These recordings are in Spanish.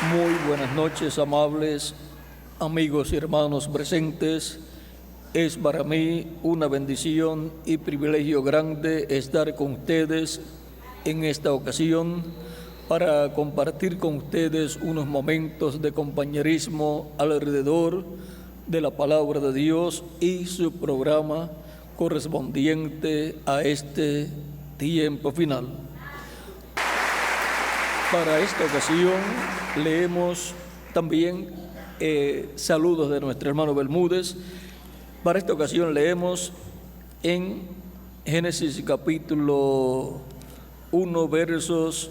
Muy buenas noches, amables amigos y hermanos presentes. Es para mí una bendición y privilegio grande estar con ustedes en esta ocasión para compartir con ustedes unos momentos de compañerismo alrededor de la palabra de Dios y su programa correspondiente a este tiempo final. Para esta ocasión leemos también saludos de nuestro hermano Bermúdez. Para esta ocasión leemos en Génesis capítulo 1, versos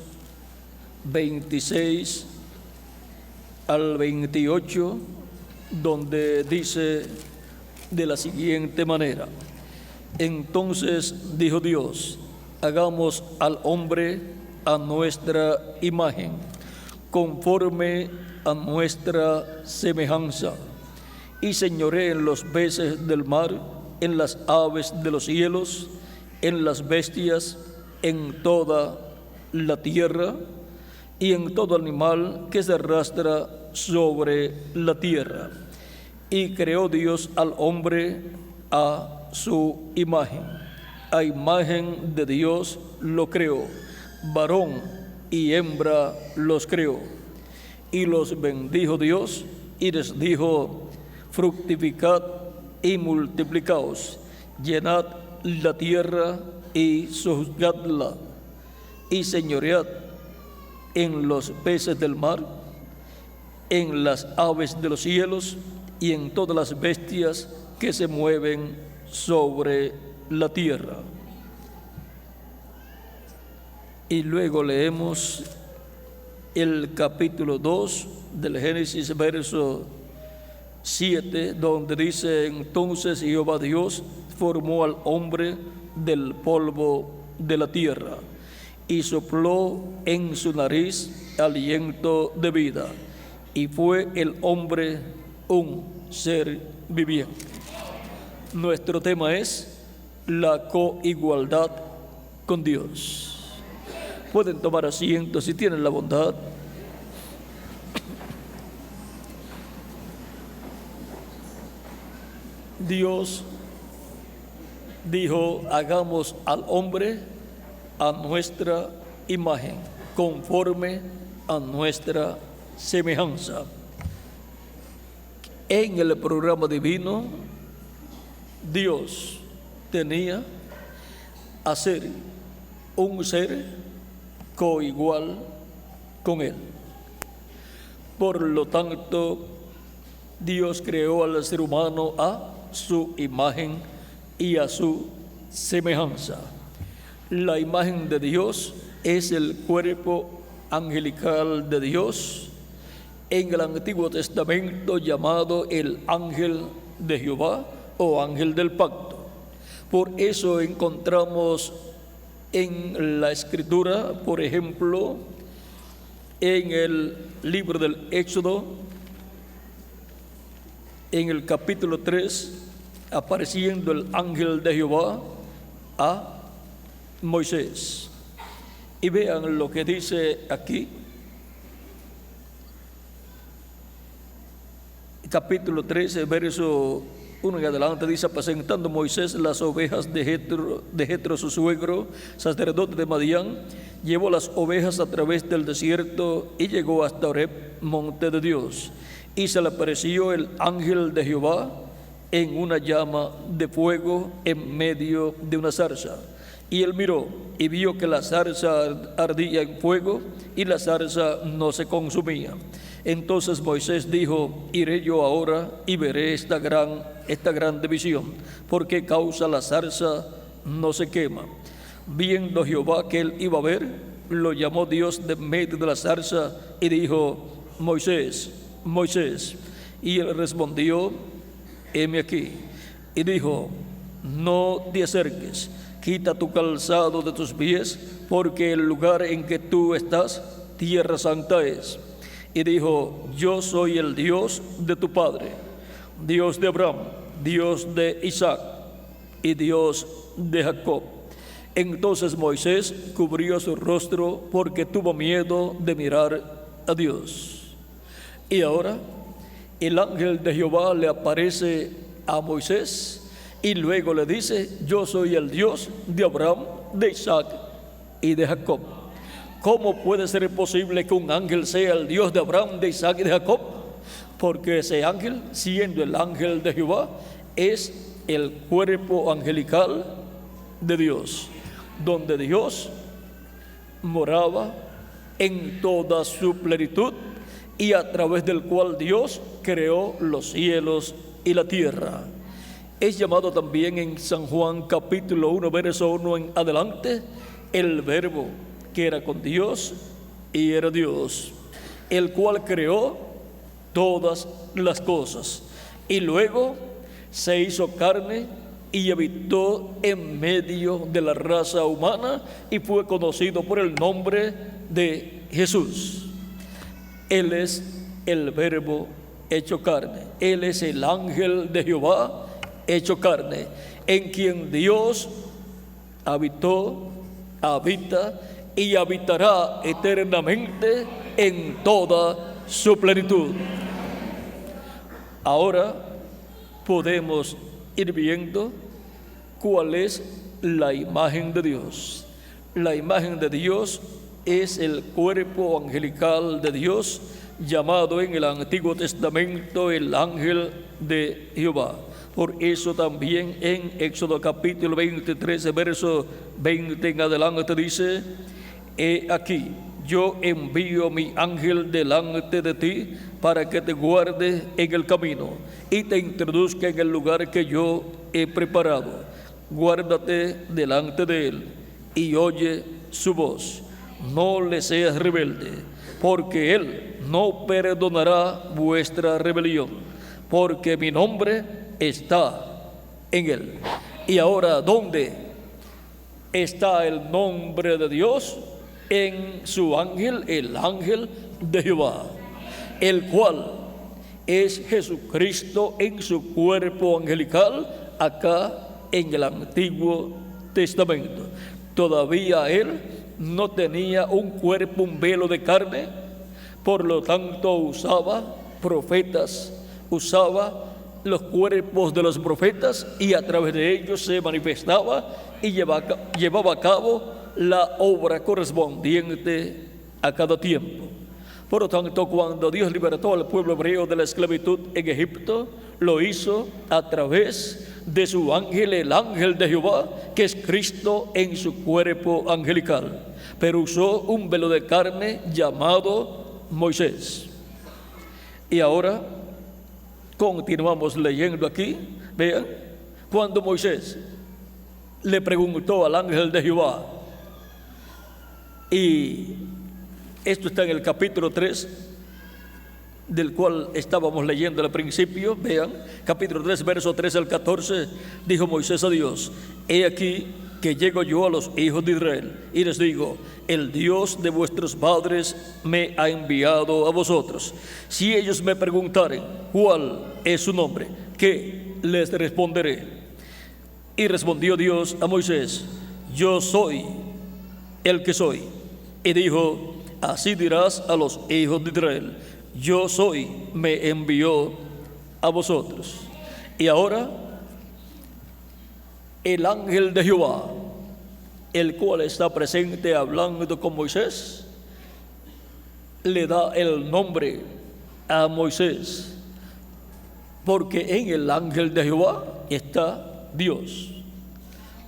26 al 28, donde dice de la siguiente manera: Entonces dijo Dios, hagamos al hombre a nuestra imagen, conforme a nuestra semejanza, y señoree en los peces del mar, en las aves de los cielos, en las bestias, en toda la tierra, y en todo animal que se arrastra sobre la tierra. Y creó Dios al hombre a su imagen. A imagen de Dios lo creó. Varón y hembra los creó, y los bendijo Dios, y les dijo: fructificad y multiplicaos, llenad la tierra y sojuzgadla, y señoread en los peces del mar, en las aves de los cielos, y en todas las bestias que se mueven sobre la tierra. Y luego leemos el capítulo 2 del Génesis, verso 7, donde dice: entonces Jehová Dios formó al hombre del polvo de la tierra y sopló en su nariz aliento de vida, y fue el hombre un ser viviente. Nuestro tema es la coigualdad con Dios. Pueden tomar asiento si tienen la bondad. Dios dijo: hagamos al hombre a nuestra imagen, conforme a nuestra semejanza. En el programa divino, Dios tenía hacer un ser coigual con él. Por lo tanto, Dios creó al ser humano a su imagen y a su semejanza. La imagen de Dios es el cuerpo angelical de Dios, en el Antiguo Testamento llamado el ángel de Jehová o ángel del pacto. Por eso encontramos en la Escritura, por ejemplo, en el libro del Éxodo, en el capítulo 3, apareciendo el ángel de Jehová a Moisés. Y vean lo que dice aquí, capítulo 13, verso 1 en adelante, dice: apacentando Moisés las ovejas de Jetro su suegro, sacerdote de Madián, llevó las ovejas a través del desierto y llegó hasta Horeb, monte de Dios. Y se le apareció el ángel de Jehová en una llama de fuego en medio de una zarza. Y él miró y vio que la zarza ardía en fuego y la zarza no se consumía. Entonces Moisés dijo: iré yo ahora y veré esta grande visión, ¿por qué causa la zarza no se quema? Viendo Jehová que él iba a ver, lo llamó Dios de medio de la zarza y dijo: Moisés, Moisés. Y él respondió: heme aquí. Y dijo: no te acerques, quita tu calzado de tus pies, porque el lugar en que tú estás, tierra santa es. Y dijo: yo soy el Dios de tu padre, Dios de Abraham, Dios de Isaac y Dios de Jacob. Entonces Moisés cubrió su rostro porque tuvo miedo de mirar a Dios. Y ahora el ángel de Jehová le aparece a Moisés y luego le dice: yo soy el Dios de Abraham, de Isaac y de Jacob. ¿Cómo puede ser posible que un ángel sea el Dios de Abraham, de Isaac y de Jacob? Porque ese ángel, siendo el ángel de Jehová, es el cuerpo angelical de Dios, donde Dios moraba en toda su plenitud y a través del cual Dios creó los cielos y la tierra. Es llamado también en San Juan capítulo 1, verso 1 en adelante, el Verbo que era con Dios y era Dios, el cual creó todas las cosas. Y luego se hizo carne y habitó en medio de la raza humana y fue conocido por el nombre de Jesús. Él es el Verbo hecho carne. Él es el ángel de Jehová hecho carne, en quien Dios habitó, habita y habitará eternamente en toda su plenitud. Ahora podemos ir viendo cuál es la imagen de Dios. La imagen de Dios es el cuerpo angelical de Dios, llamado en el Antiguo Testamento el ángel de Jehová. Por eso también en Éxodo capítulo 23, verso 20 en adelante dice: he aquí, yo envío mi ángel delante de ti para que te guarde en el camino y te introduzca en el lugar que yo he preparado. Guárdate delante de él y oye su voz. No le seas rebelde, porque él no perdonará vuestra rebelión, porque mi nombre está en él. Y ahora, ¿dónde está el nombre de Dios? En su ángel, el ángel de Jehová, el cual es Jesucristo en su cuerpo angelical acá en el Antiguo Testamento. Todavía él no tenía un cuerpo, un velo de carne, por lo tanto usaba profetas, usaba los cuerpos de los profetas y a través de ellos se manifestaba y llevaba a cabo la obra correspondiente a cada tiempo. Por lo tanto, cuando Dios libertó al pueblo hebreo de la esclavitud en Egipto, lo hizo a través de su ángel, el ángel de Jehová, que es Cristo en su cuerpo angelical. Pero usó un velo de carne llamado Moisés. Y ahora continuamos leyendo aquí. Vean, cuando Moisés le preguntó al ángel de Jehová, y esto está en el capítulo 3, del cual estábamos leyendo al principio. Vean, capítulo 3, verso 13 al 14, dijo Moisés a Dios: he aquí que llego yo a los hijos de Israel y les digo: el Dios de vuestros padres me ha enviado a vosotros. Si ellos me preguntaren cuál es su nombre, ¿qué les responderé? Y respondió Dios a Moisés: yo soy el que soy. Y dijo: así dirás a los hijos de Israel: yo soy, me envió a vosotros. Y ahora el ángel de Jehová, el cual está presente hablando con Moisés, le da el nombre a Moisés, porque en el ángel de Jehová está Dios.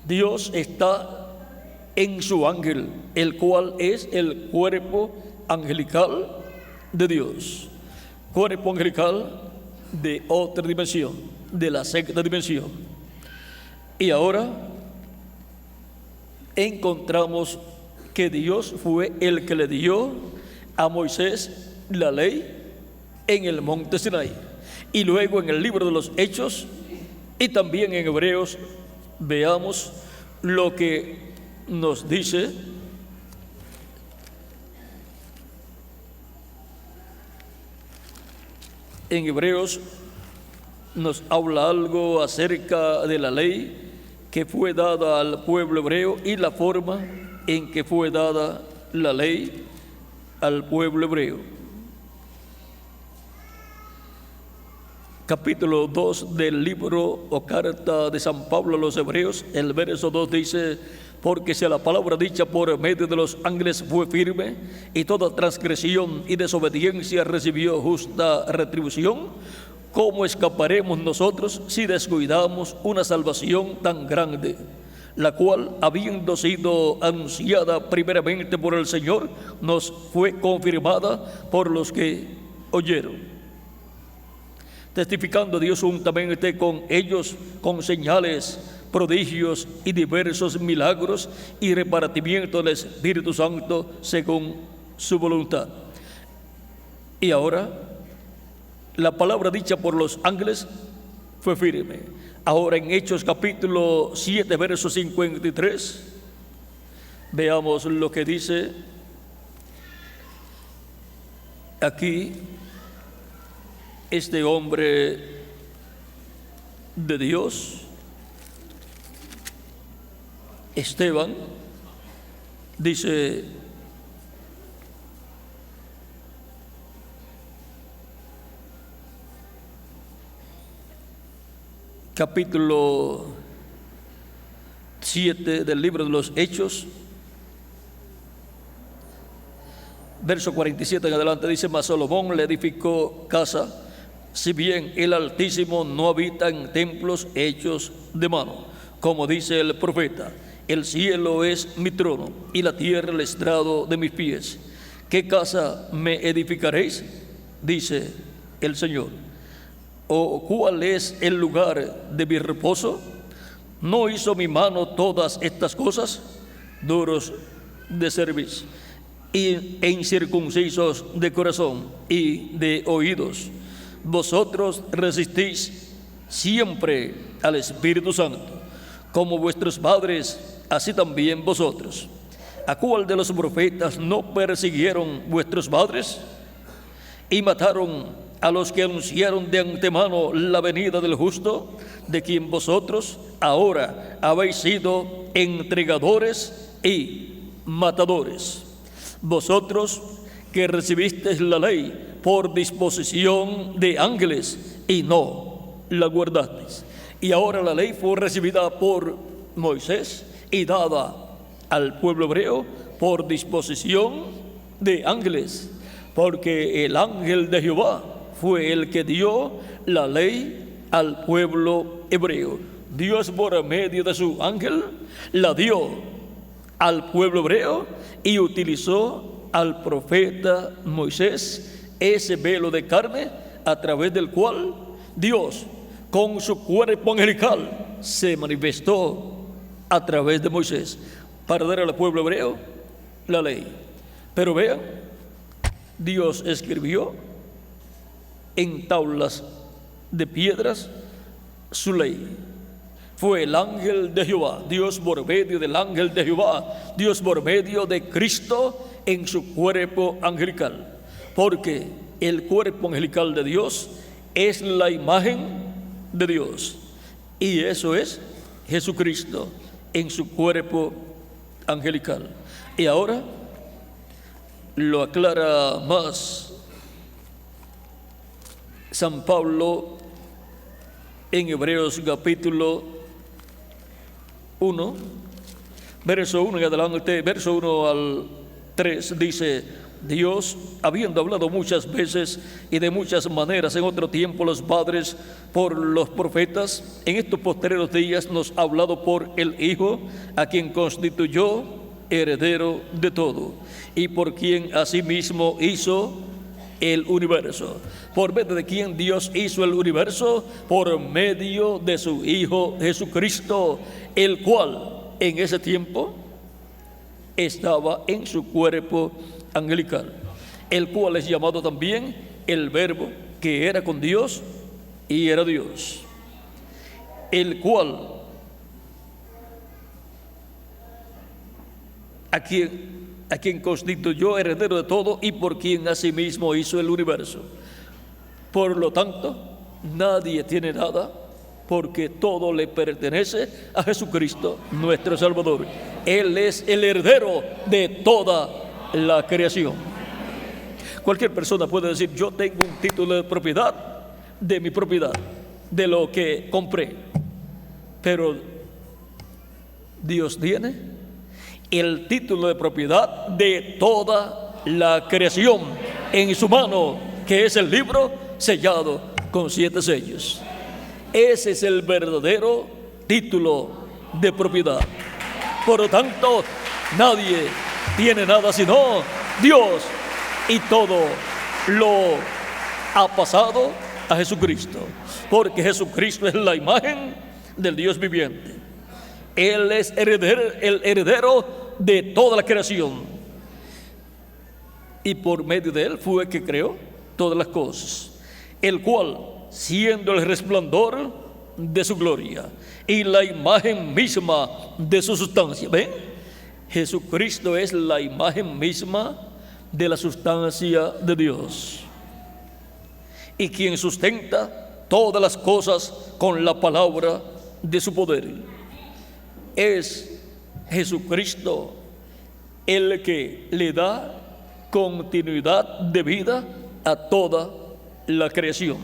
Dios está en su ángel, el cual es el cuerpo angelical de Dios, cuerpo angelical de otra dimensión, de la sexta dimensión. Y ahora encontramos que Dios fue el que le dio a Moisés la ley en el monte Sinaí. Y luego en el libro de los Hechos y también en Hebreos, veamos lo que nos dice en Hebreos. Nos habla algo acerca de la ley que fue dada al pueblo hebreo y la forma en que fue dada la ley al pueblo hebreo. capítulo 2 del libro o carta de San Pablo a los Hebreos, el verso 2 dice: porque si la palabra dicha por medio de los ángeles fue firme, y toda transgresión y desobediencia recibió justa retribución, ¿cómo escaparemos nosotros si descuidamos una salvación tan grande, la cual, habiendo sido anunciada primeramente por el Señor, nos fue confirmada por los que oyeron? Testificando Dios juntamente con ellos con señales, prodigios y diversos milagros y repartimiento del Espíritu Santo según su voluntad. Y ahora, la palabra dicha por los ángeles fue firme. Ahora en Hechos capítulo 7, verso 53, veamos lo que dice aquí este hombre de Dios, Esteban. Dice: capítulo 7 del libro de los Hechos, verso 47 en adelante, dice: mas Salomón le edificó casa, si bien el Altísimo no habita en templos hechos de mano, como dice el profeta: el cielo es mi trono y la tierra el estrado de mis pies. ¿Qué casa me edificaréis?, dice el Señor. ¿O cuál es el lugar de mi reposo? ¿No hizo mi mano todas estas cosas? Duros de cerviz e incircuncisos de corazón y de oídos, vosotros resistís siempre al Espíritu Santo, como vuestros padres, así también vosotros. ¿A cuál de los profetas no persiguieron vuestros padres y mataron a los que anunciaron de antemano la venida del justo, de quien vosotros ahora habéis sido entregadores y matadores? Vosotros que recibisteis la ley por disposición de ángeles y no la guardasteis. Y ahora la ley fue recibida por Moisés y dada al pueblo hebreo por disposición de ángeles, porque el ángel de Jehová fue el que dio la ley al pueblo hebreo. Dios, por medio de su ángel, la dio al pueblo hebreo y utilizó al profeta Moisés, ese velo de carne a través del cual Dios, con su cuerpo angelical, se manifestó a través de Moisés para dar al pueblo hebreo la ley. Pero vean, Dios escribió en tablas de piedras su ley. Fue el ángel de Jehová, Dios por medio del ángel de Jehová, Dios por medio de Cristo en su cuerpo angelical, porque el cuerpo angelical de Dios es la imagen de Dios, y eso es Jesucristo en su cuerpo angelical. Y ahora lo aclara más San Pablo en Hebreos capítulo 1, verso 1 en adelante, verso 1 al 3, dice: Dios, habiendo hablado muchas veces y de muchas maneras en otro tiempo los padres por los profetas, en estos postreros días nos ha hablado por el Hijo, a quien constituyó heredero de todo, y por quien asimismo hizo el universo. ¿Por medio de quien Dios hizo el universo? Por medio de su Hijo Jesucristo, el cual en ese tiempo estaba en su cuerpo angelical, el cual es llamado también el Verbo, que era con Dios y era Dios, el cual a quien constituyó heredero de todo y por quien asimismo hizo el universo. Por lo tanto, nadie tiene nada, porque todo le pertenece a Jesucristo, nuestro Salvador. Él es el heredero de toda la creación. Cualquier persona puede decir: yo tengo un título de propiedad, de mi propiedad, de lo que compré. Pero Dios tiene el título de propiedad de toda la creación en su mano, que es el libro sellado con 7 sellos. Ese es el verdadero título de propiedad. Por lo tanto, nadie tiene nada sino Dios, y todo lo ha pasado a Jesucristo, porque Jesucristo es la imagen del Dios viviente. Él es el heredero de toda la creación, y por medio de Él fue que creó todas las cosas, el cual, siendo el resplandor de su gloria y la imagen misma de su sustancia. ¿Ven? Jesucristo es la imagen misma de la sustancia de Dios, y quien sustenta todas las cosas con la palabra de su poder. Es Jesucristo el que le da continuidad de vida a toda la creación.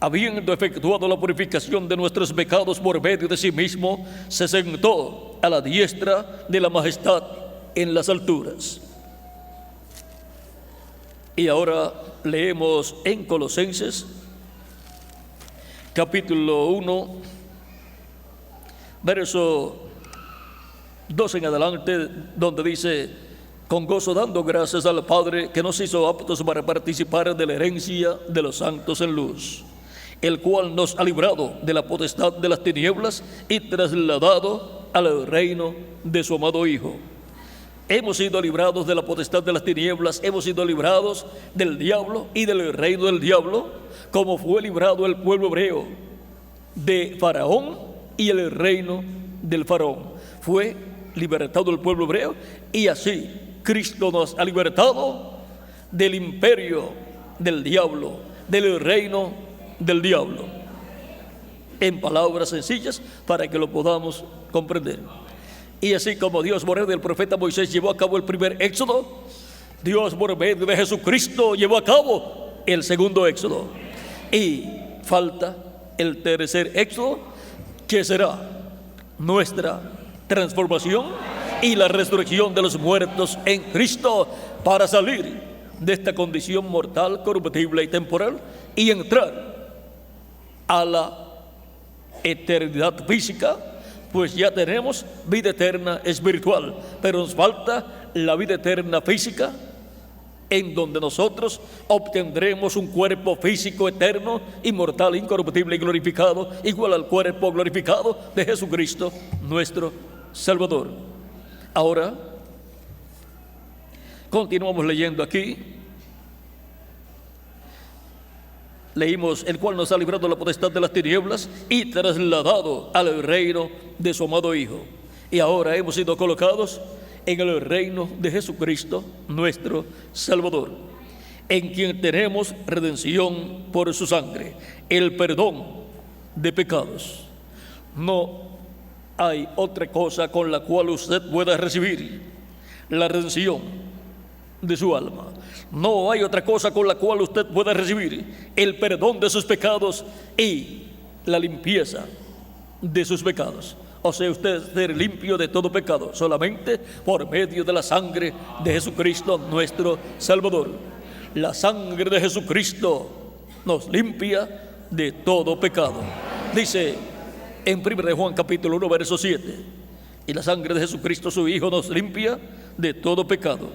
Habiendo efectuado la purificación de nuestros pecados por medio de sí mismo, se sentó a la diestra de la majestad en las alturas. Y ahora leemos en Colosenses capítulo 1, verso 2 en adelante, donde dice: con gozo dando gracias al Padre, que nos hizo aptos para participar de la herencia de los santos en luz, el cual nos ha librado de la potestad de las tinieblas y trasladado al reino de su amado Hijo. Hemos sido librados de la potestad de las tinieblas, hemos sido librados del diablo y del reino del diablo, como fue librado el pueblo hebreo de Faraón y el reino del Faraón. Fue libertado el pueblo hebreo, y así Cristo nos ha libertado del imperio del diablo, del reino del diablo. En palabras sencillas, para que lo podamos comprender. Y así como Dios por medio del profeta Moisés llevó a cabo el primer éxodo, Dios por medio de Jesucristo llevó a cabo el segundo éxodo. Y falta el tercer éxodo, que será nuestra transformación y la resurrección de los muertos en Cristo, para salir de esta condición mortal, corruptible y temporal, y entrar a la eternidad física. Pues ya tenemos vida eterna espiritual, pero nos falta la vida eterna física, en donde nosotros obtendremos un cuerpo físico eterno, inmortal, incorruptible y glorificado, igual al cuerpo glorificado de Jesucristo, nuestro Salvador. Ahora, continuamos leyendo aquí. Leímos: el cual nos ha librado de la potestad de las tinieblas y trasladado al reino de su amado Hijo. Y ahora hemos sido colocados en el reino de Jesucristo, nuestro Salvador, en quien tenemos redención por su sangre, el perdón de pecados. No hay otra cosa con la cual usted pueda recibir la redención de su alma. No hay otra cosa con la cual usted pueda recibir el perdón de sus pecados y la limpieza de sus pecados. O sea, usted ser limpio de todo pecado solamente por medio de la sangre de Jesucristo, nuestro Salvador. La sangre de Jesucristo nos limpia de todo pecado. Dice en 1 de Juan capítulo 1, verso 7: y la sangre de Jesucristo su Hijo nos limpia de todo pecado.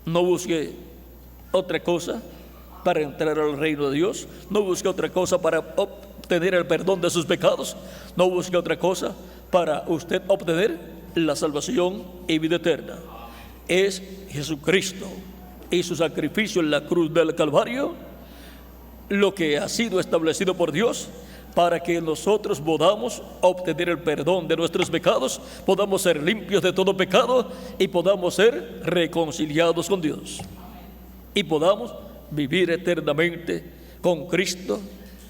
No busque otra cosa para entrar al reino de Dios. No busque otra cosa para obtener el perdón de sus pecados. No busque otra cosa para usted obtener la salvación y vida eterna. Es Jesucristo y su sacrificio en la cruz del Calvario lo que ha sido establecido por Dios, para que nosotros podamos obtener el perdón de nuestros pecados, podamos ser limpios de todo pecado y podamos ser reconciliados con Dios, y podamos vivir eternamente con Cristo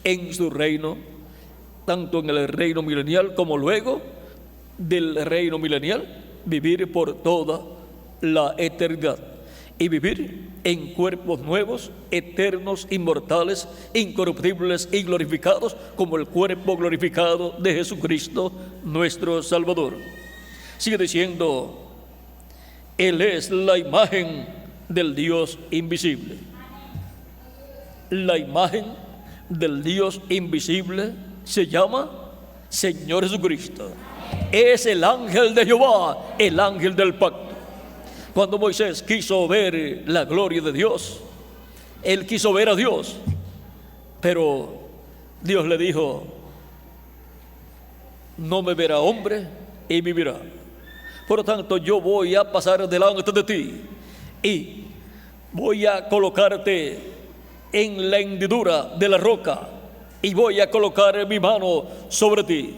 en su reino, tanto en el reino milenial como luego del reino milenial, vivir por toda la eternidad. y vivir en cuerpos nuevos, eternos, inmortales, incorruptibles y glorificados como el cuerpo glorificado de Jesucristo, nuestro Salvador. Sigue diciendo, Él es la imagen del Dios invisible. La imagen del Dios invisible se llama Señor Jesucristo. Es el ángel de Jehová, el ángel del pacto. Cuando Moisés quiso ver la gloria de Dios, él quiso ver a Dios, pero Dios le dijo, no me verá hombre y vivirá. Por lo tanto, yo voy a pasar delante de ti y voy a colocarte en la hendidura de la roca y voy a colocar mi mano sobre ti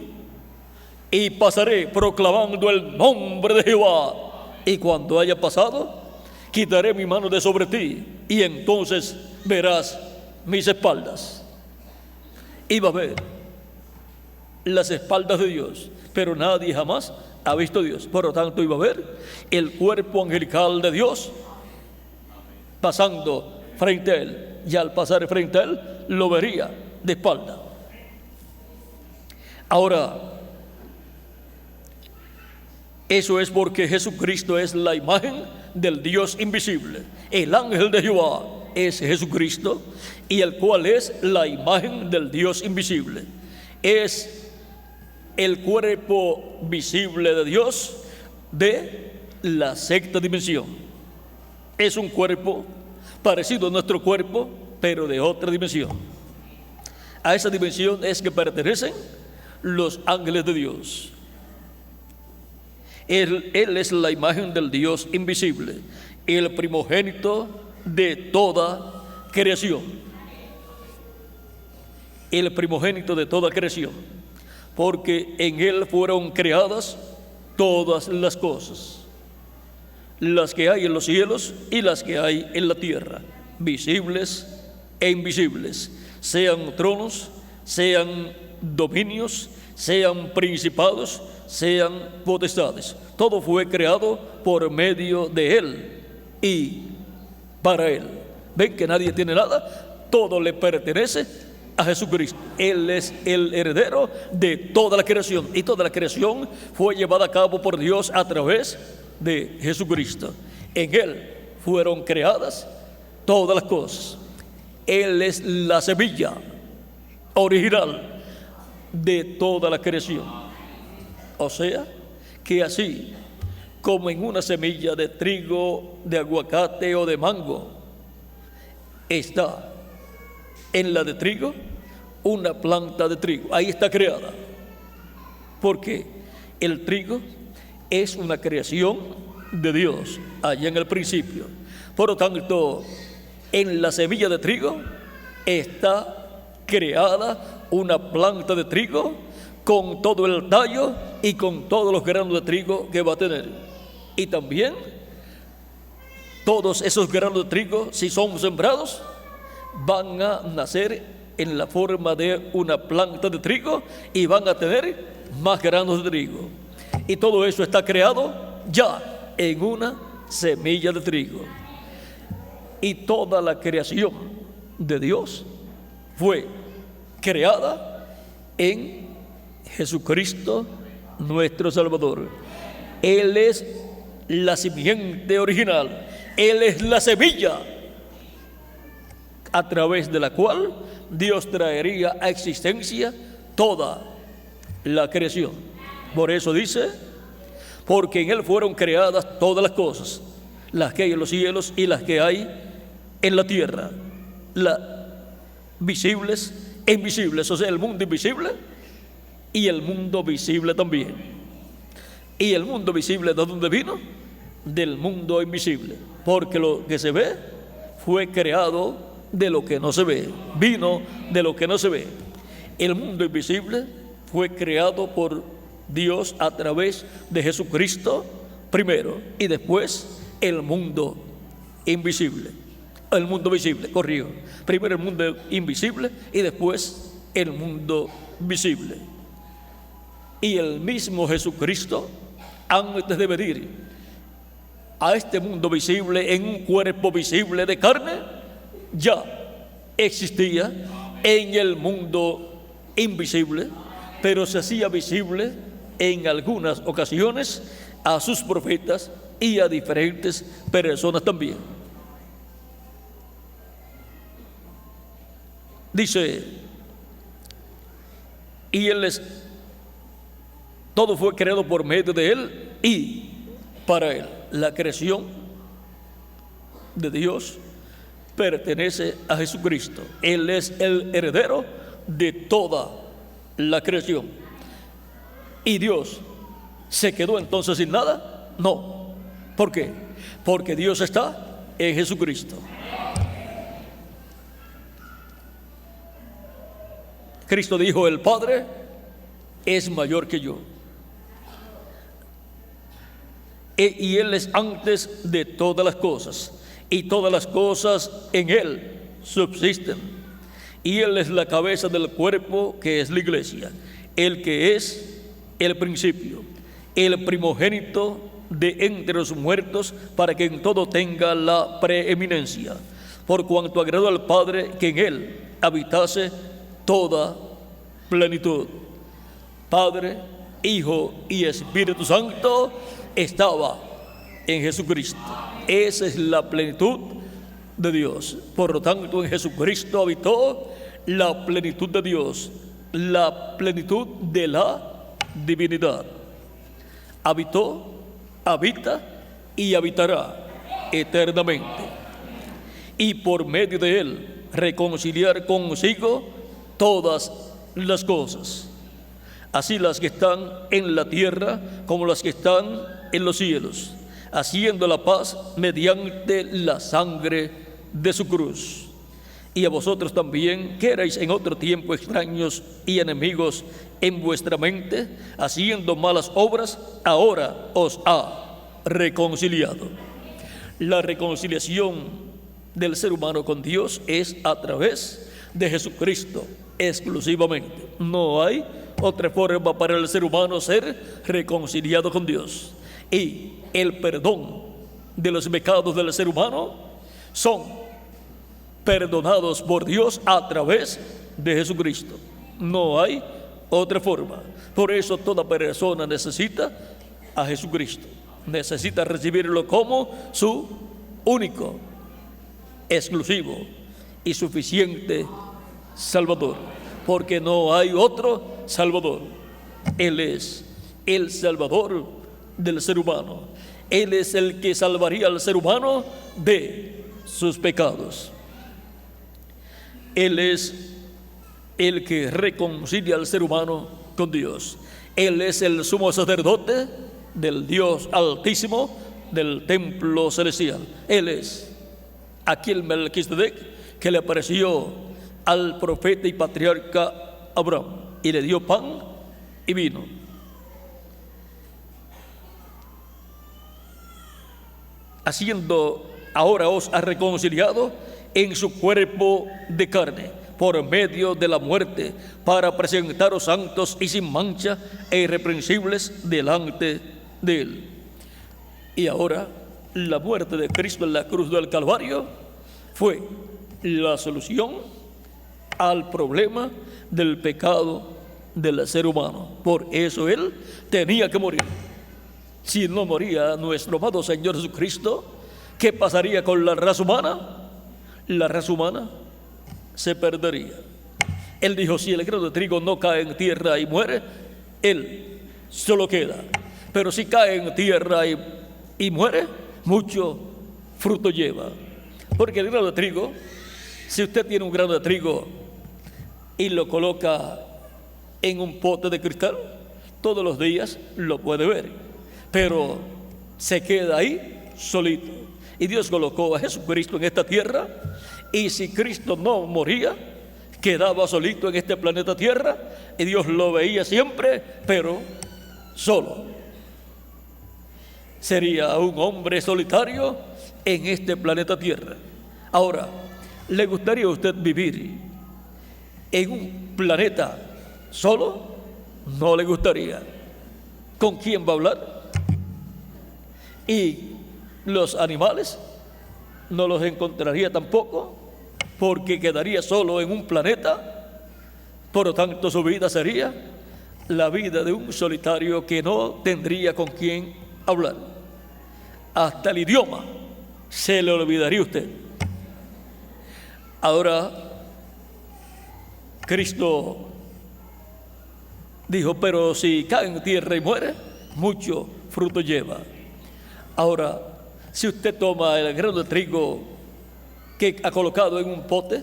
y pasaré proclamando el nombre de Jehová. Y cuando haya pasado, quitaré mi mano de sobre ti y entonces verás mis espaldas. Iba a ver las espaldas de Dios, pero nadie jamás ha visto a Dios. Por lo tanto, iba a ver el cuerpo angelical de Dios pasando frente a él. Y al pasar frente a él, lo vería de espalda. Ahora, eso es porque Jesucristo es la imagen del Dios invisible. El ángel de Jehová es Jesucristo, y el cual es la imagen del Dios invisible. Es el cuerpo visible de Dios de la sexta dimensión. Es un cuerpo parecido a nuestro cuerpo, pero de otra dimensión. A esa dimensión es que pertenecen los ángeles de Dios. Él es la imagen del Dios invisible, el primogénito de toda creación. El primogénito de toda creación, porque en Él fueron creadas todas las cosas, las que hay en los cielos y las que hay en la tierra, visibles e invisibles, sean tronos, sean dominios, sean principados, sean potestades. Todo fue creado por medio de Él y para Él. ¿Ven que nadie tiene nada? Todo le pertenece a Jesucristo. Él es el heredero de toda la creación, y toda la creación fue llevada a cabo por Dios a través de Jesucristo. En Él fueron creadas todas las cosas. Él es la semilla original de toda la creación. O sea, que así como en una semilla de trigo, de aguacate o de mango, está en la de trigo una planta de trigo. Ahí está creada. Porque el trigo es una creación de Dios allá en el principio. Por lo tanto, en la semilla de trigo está creada una planta de trigo con todo el tallo y con todos los granos de trigo que va a tener. Y también todos esos granos de trigo, si son sembrados, van a nacer en la forma de una planta de trigo y van a tener más granos de trigo. Y todo eso está creado ya en una semilla de trigo. Y toda la creación de Dios fue creada en Jesucristo, nuestro Salvador. Él es la simiente original. Él es la semilla a través de la cual Dios traería a existencia toda la creación. Por eso dice, porque en Él fueron creadas todas las cosas, las que hay en los cielos y las que hay en la tierra, las visibles e invisibles, o sea, el mundo invisible y el mundo visible también. ¿Y el mundo visible de dónde vino? Del mundo invisible, porque lo que se ve fue creado de lo que no se ve, vino de lo que no se ve. El mundo invisible fue creado por Dios a través de Jesucristo primero, y después el mundo invisible. El mundo visible, corrijo. Primero el mundo invisible y después el mundo visible. Y el mismo Jesucristo, antes de venir a este mundo visible en un cuerpo visible de carne, ya existía en el mundo invisible, pero se hacía visible en algunas ocasiones a sus profetas y a diferentes personas también. Dice, y todo fue creado por medio de Él y para Él. La creación de Dios pertenece a Jesucristo. Él es el heredero de toda la creación. ¿Y Dios se quedó entonces sin nada? No. ¿Por qué? Porque Dios está en Jesucristo. Cristo dijo, el Padre es mayor que yo. Y Él es antes de todas las cosas. Y todas las cosas en Él subsisten. Y Él es la cabeza del cuerpo que es la iglesia. El que es el principio, el primogénito de entre los muertos, para que en todo tenga la preeminencia. Por cuanto agradó al Padre que en Él habitase toda plenitud. Padre, Hijo y Espíritu Santo estaba en Jesucristo. Esa es la plenitud de Dios. Por lo tanto, en Jesucristo habitó la plenitud de Dios, la plenitud de la divinidad. Habitó, habita y habitará eternamente. Y por medio de Él reconciliar consigo todas las cosas, así las que están en la tierra como las que están en los cielos, haciendo la paz mediante la sangre de su cruz. Y a vosotros también, que erais en otro tiempo extraños y enemigos en vuestra mente, haciendo malas obras, ahora os ha reconciliado. La reconciliación del ser humano con Dios es a través de Jesucristo exclusivamente. No hay otra forma para el ser humano ser reconciliado con Dios. Y el perdón de los pecados del ser humano son perdonados por Dios a través de Jesucristo. No hay otra forma. Por eso toda persona necesita a Jesucristo. Necesita recibirlo como su único, exclusivo y suficiente Salvador. Porque no hay otro Salvador. Él es el Salvador del ser humano. Él es el que salvaría al ser humano de sus pecados. Él es el que reconcilia al ser humano con Dios. Él es el sumo sacerdote del Dios Altísimo, del templo celestial. Él es aquel Melquisedec que le apareció al profeta y patriarca Abraham y le dio pan y vino. Haciendo, ahora os ha reconciliado en su cuerpo de carne, por medio de la muerte, para presentaros santos y sin mancha e irreprensibles delante de Él. Y ahora, la muerte de Cristo en la cruz del Calvario fue la solución al problema del pecado del ser humano. Por eso Él tenía que morir. Si no moría nuestro amado Señor Jesucristo, ¿qué pasaría con la raza humana? La raza humana se perdería. Él dijo, si el grano de trigo no cae en tierra y muere, él solo queda. Pero si cae en tierra y muere, mucho fruto lleva. Porque el grano de trigo, si usted tiene un grano de trigo y lo coloca en un pote de cristal, todos los días lo puede ver, pero se queda ahí solito. Y Dios colocó a Jesucristo en esta tierra, y si Cristo no moría, quedaba solito en este planeta Tierra, y Dios lo veía siempre, pero solo. Sería un hombre solitario en este planeta Tierra. Ahora, ¿le gustaría a usted vivir en un planeta solo? No le gustaría. ¿Con quién va a hablar? Y Los animales no los encontraría tampoco, porque quedaría solo en un planeta. Por lo tanto, su vida sería la vida de un solitario que no tendría con quién hablar. Hasta el idioma se le olvidaría a usted. Ahora, Cristo dijo: pero si cae en tierra y muere, mucho fruto lleva. Ahora, si usted toma el grano de trigo que ha colocado en un pote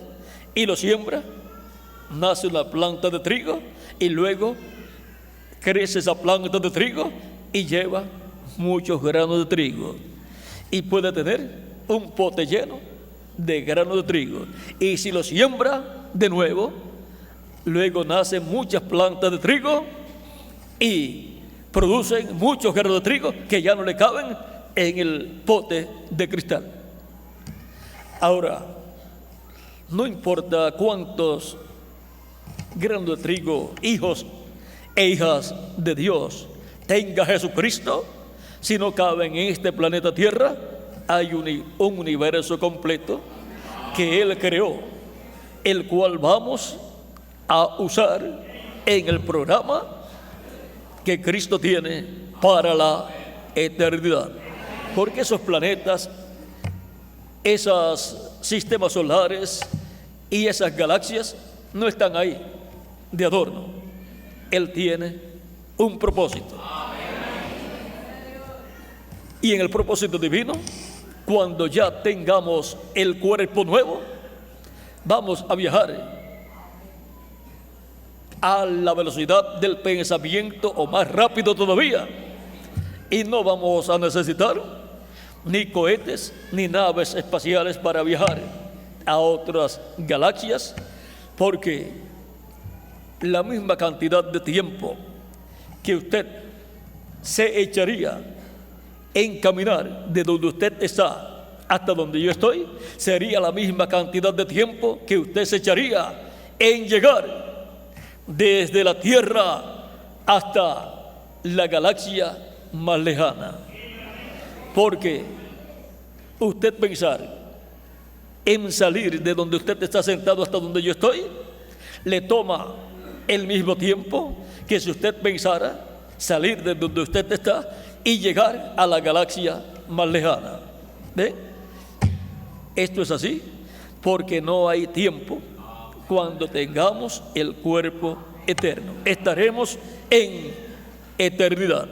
y lo siembra, nace una planta de trigo y luego crece esa planta de trigo y lleva muchos granos de trigo. Y puede tener un pote lleno de granos de trigo. Y si lo siembra de nuevo, luego nacen muchas plantas de trigo y producen muchos granos de trigo que ya no le caben en el pote de cristal. Ahora, no importa cuántos granos de trigo, hijos e hijas de Dios tenga Jesucristo, si no caben en este planeta Tierra, hay un universo completo que Él creó, el cual vamos a usar en el programa que Cristo tiene para la eternidad. Porque esos planetas, esos sistemas solares y esas galaxias no están ahí de adorno. Él tiene un propósito. Y en el propósito divino, cuando ya tengamos el cuerpo nuevo, vamos a viajar a la velocidad del pensamiento o más rápido todavía. Y no vamos a necesitar ni cohetes ni naves espaciales para viajar a otras galaxias, porque la misma cantidad de tiempo que usted se echaría en caminar de donde usted está hasta donde yo estoy, sería la misma cantidad de tiempo que usted se echaría en llegar desde la Tierra hasta la galaxia más lejana. Porque usted pensar en salir de donde usted está sentado hasta donde yo estoy, le toma el mismo tiempo que si usted pensara salir de donde usted está y llegar a la galaxia más lejana. ¿Ve? Esto es así porque no hay tiempo cuando tengamos el cuerpo eterno. Estaremos en eternidad.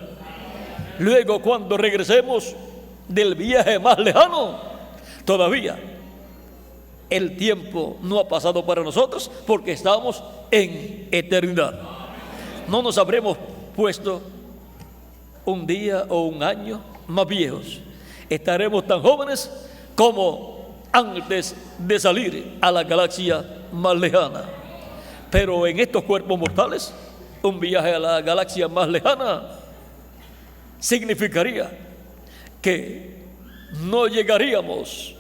Luego, cuando regresemos del viaje más lejano, todavía el tiempo no ha pasado para nosotros porque estamos en eternidad. No nos habremos puesto un día o un año más viejos. Estaremos tan jóvenes como antes de salir a la galaxia más lejana. Pero en estos cuerpos mortales, un viaje a la galaxia más lejana significaría que no llegaríamos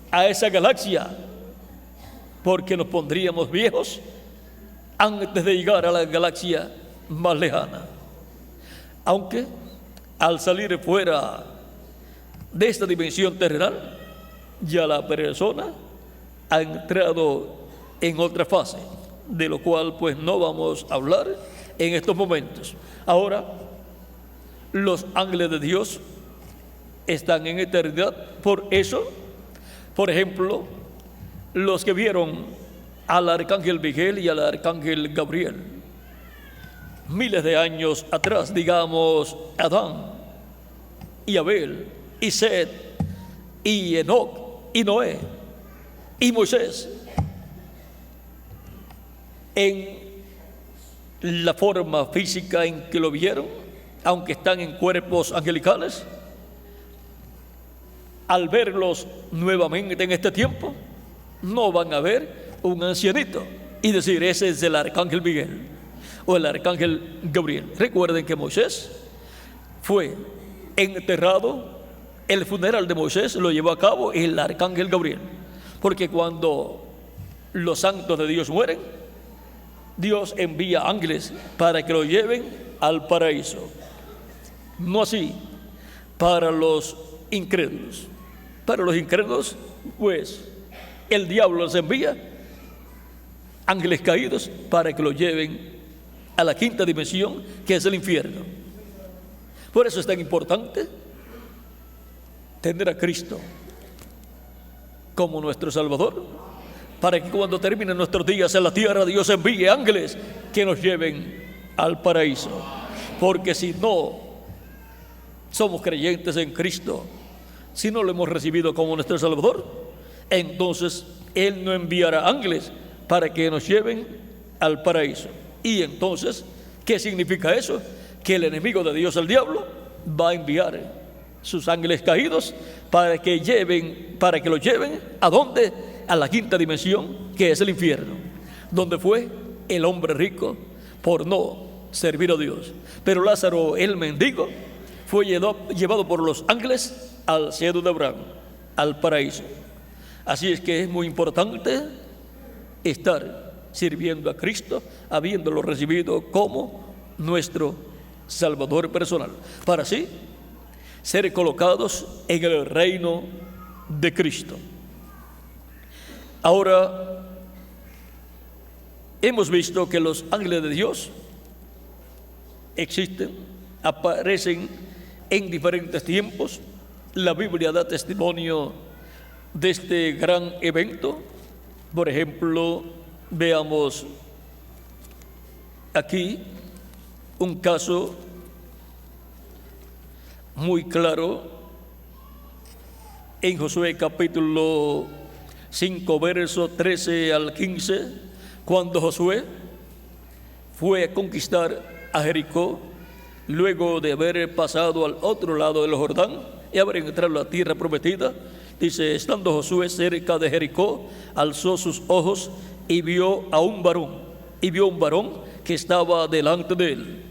a esa galaxia porque nos pondríamos viejos antes de llegar a la galaxia más lejana. Aunque al salir fuera de esta dimensión terrenal, ya la persona ha entrado en otra fase, de lo cual pues no vamos a hablar en estos momentos. Ahora, los ángeles de Dios están en eternidad. Por eso, por ejemplo, los que vieron al arcángel Miguel y al arcángel Gabriel miles de años atrás, digamos Adán y Abel y Set y Enoc y Noé y Moisés, en la forma física en que lo vieron, aunque están en cuerpos angelicales, al verlos nuevamente en este tiempo, no van a ver un ancianito y decir: ese es el arcángel Miguel o el arcángel Gabriel. Recuerden que Moisés fue enterrado, el funeral de Moisés lo llevó a cabo el arcángel Gabriel, porque cuando los santos de Dios mueren, Dios envía ángeles para que lo lleven al paraíso. No así para los incrédulos. Para los incrédulos, pues, el diablo les envía ángeles caídos para que los lleven a la quinta dimensión, que es el infierno. Por eso es tan importante tener a Cristo como nuestro Salvador, para que cuando terminen nuestros días en la tierra, Dios envíe ángeles que nos lleven al paraíso. Porque si no somos creyentes en Cristo, si no lo hemos recibido como nuestro Salvador, entonces Él no enviará ángeles para que nos lleven al paraíso. Y entonces, ¿qué significa eso? Que el enemigo de Dios, el diablo, va a enviar sus ángeles caídos para que los lleven ¿a dónde? A la quinta dimensión, que es el infierno, donde fue el hombre rico por no servir a Dios. Pero Lázaro, el mendigo, fue llevado por los ángeles al seno de Abraham, al paraíso. Así es que es muy importante estar sirviendo a Cristo, habiéndolo recibido como nuestro Salvador personal, para así ser colocados en el reino de Cristo. Ahora, hemos visto que los ángeles de Dios existen, aparecen en diferentes tiempos. La Biblia da testimonio de este gran evento. Por ejemplo, veamos aquí un caso muy claro en Josué capítulo 5, versos 13 al 15, cuando Josué fue a conquistar a Jericó, luego de haber pasado al otro lado del Jordán y haber entrado a la tierra prometida. Dice: estando Josué cerca de Jericó, alzó sus ojos y vio un varón que estaba delante de él.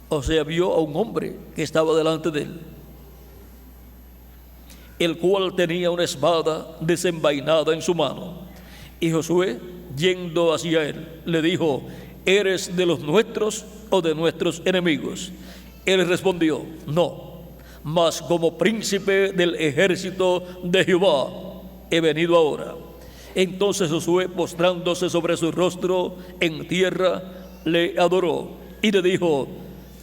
O sea, vio a un hombre que estaba delante de él, el cual tenía una espada desenvainada en su mano. Y Josué, yendo hacia él, le dijo: ¿eres de los nuestros o de nuestros enemigos? Él respondió: no, mas como príncipe del ejército de Jehová he venido ahora. Entonces Josué, postrándose sobre su rostro en tierra, le adoró y le dijo: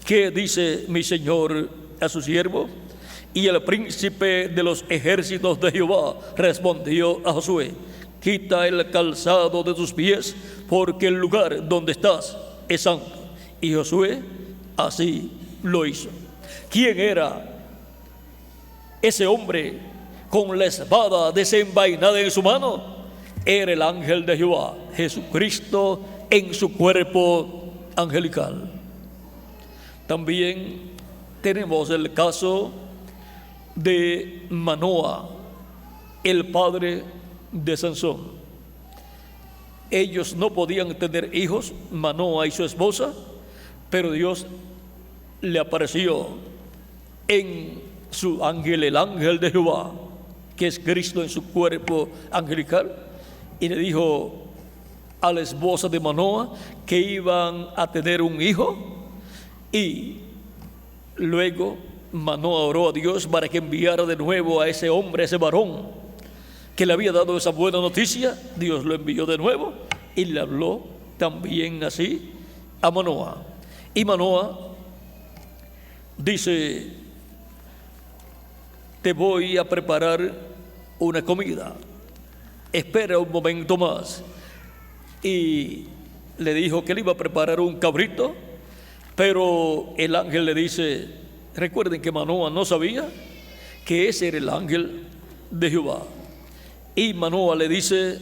¿qué dice mi señor a su siervo? Y el príncipe de los ejércitos de Jehová respondió a Josué: quita el calzado de tus pies, porque el lugar donde estás es santo. Y Josué así lo hizo. ¿Quién era ese hombre con la espada desenvainada en su mano? Era el ángel de Jehová, Jesucristo en su cuerpo angelical. También tenemos el caso de Manoa, el padre de Sansón. Ellos no podían tener hijos, Manoa y su esposa, pero Dios le apareció en su ángel, el ángel de Jehová, que es Cristo en su cuerpo angelical, y le dijo a la esposa de Manoa que iban a tener un hijo. Y luego Manoa oró a Dios para que enviara de nuevo a ese hombre, a ese varón que le había dado esa buena noticia. Dios lo envió de nuevo y le habló también así a Manoa. Y Manoa dice: te voy a preparar una comida, espera un momento más. Y le dijo que le iba a preparar un cabrito, pero el ángel le dice, recuerden que Manoa no sabía que ese era el ángel de Jehová. Y Manoa le dice: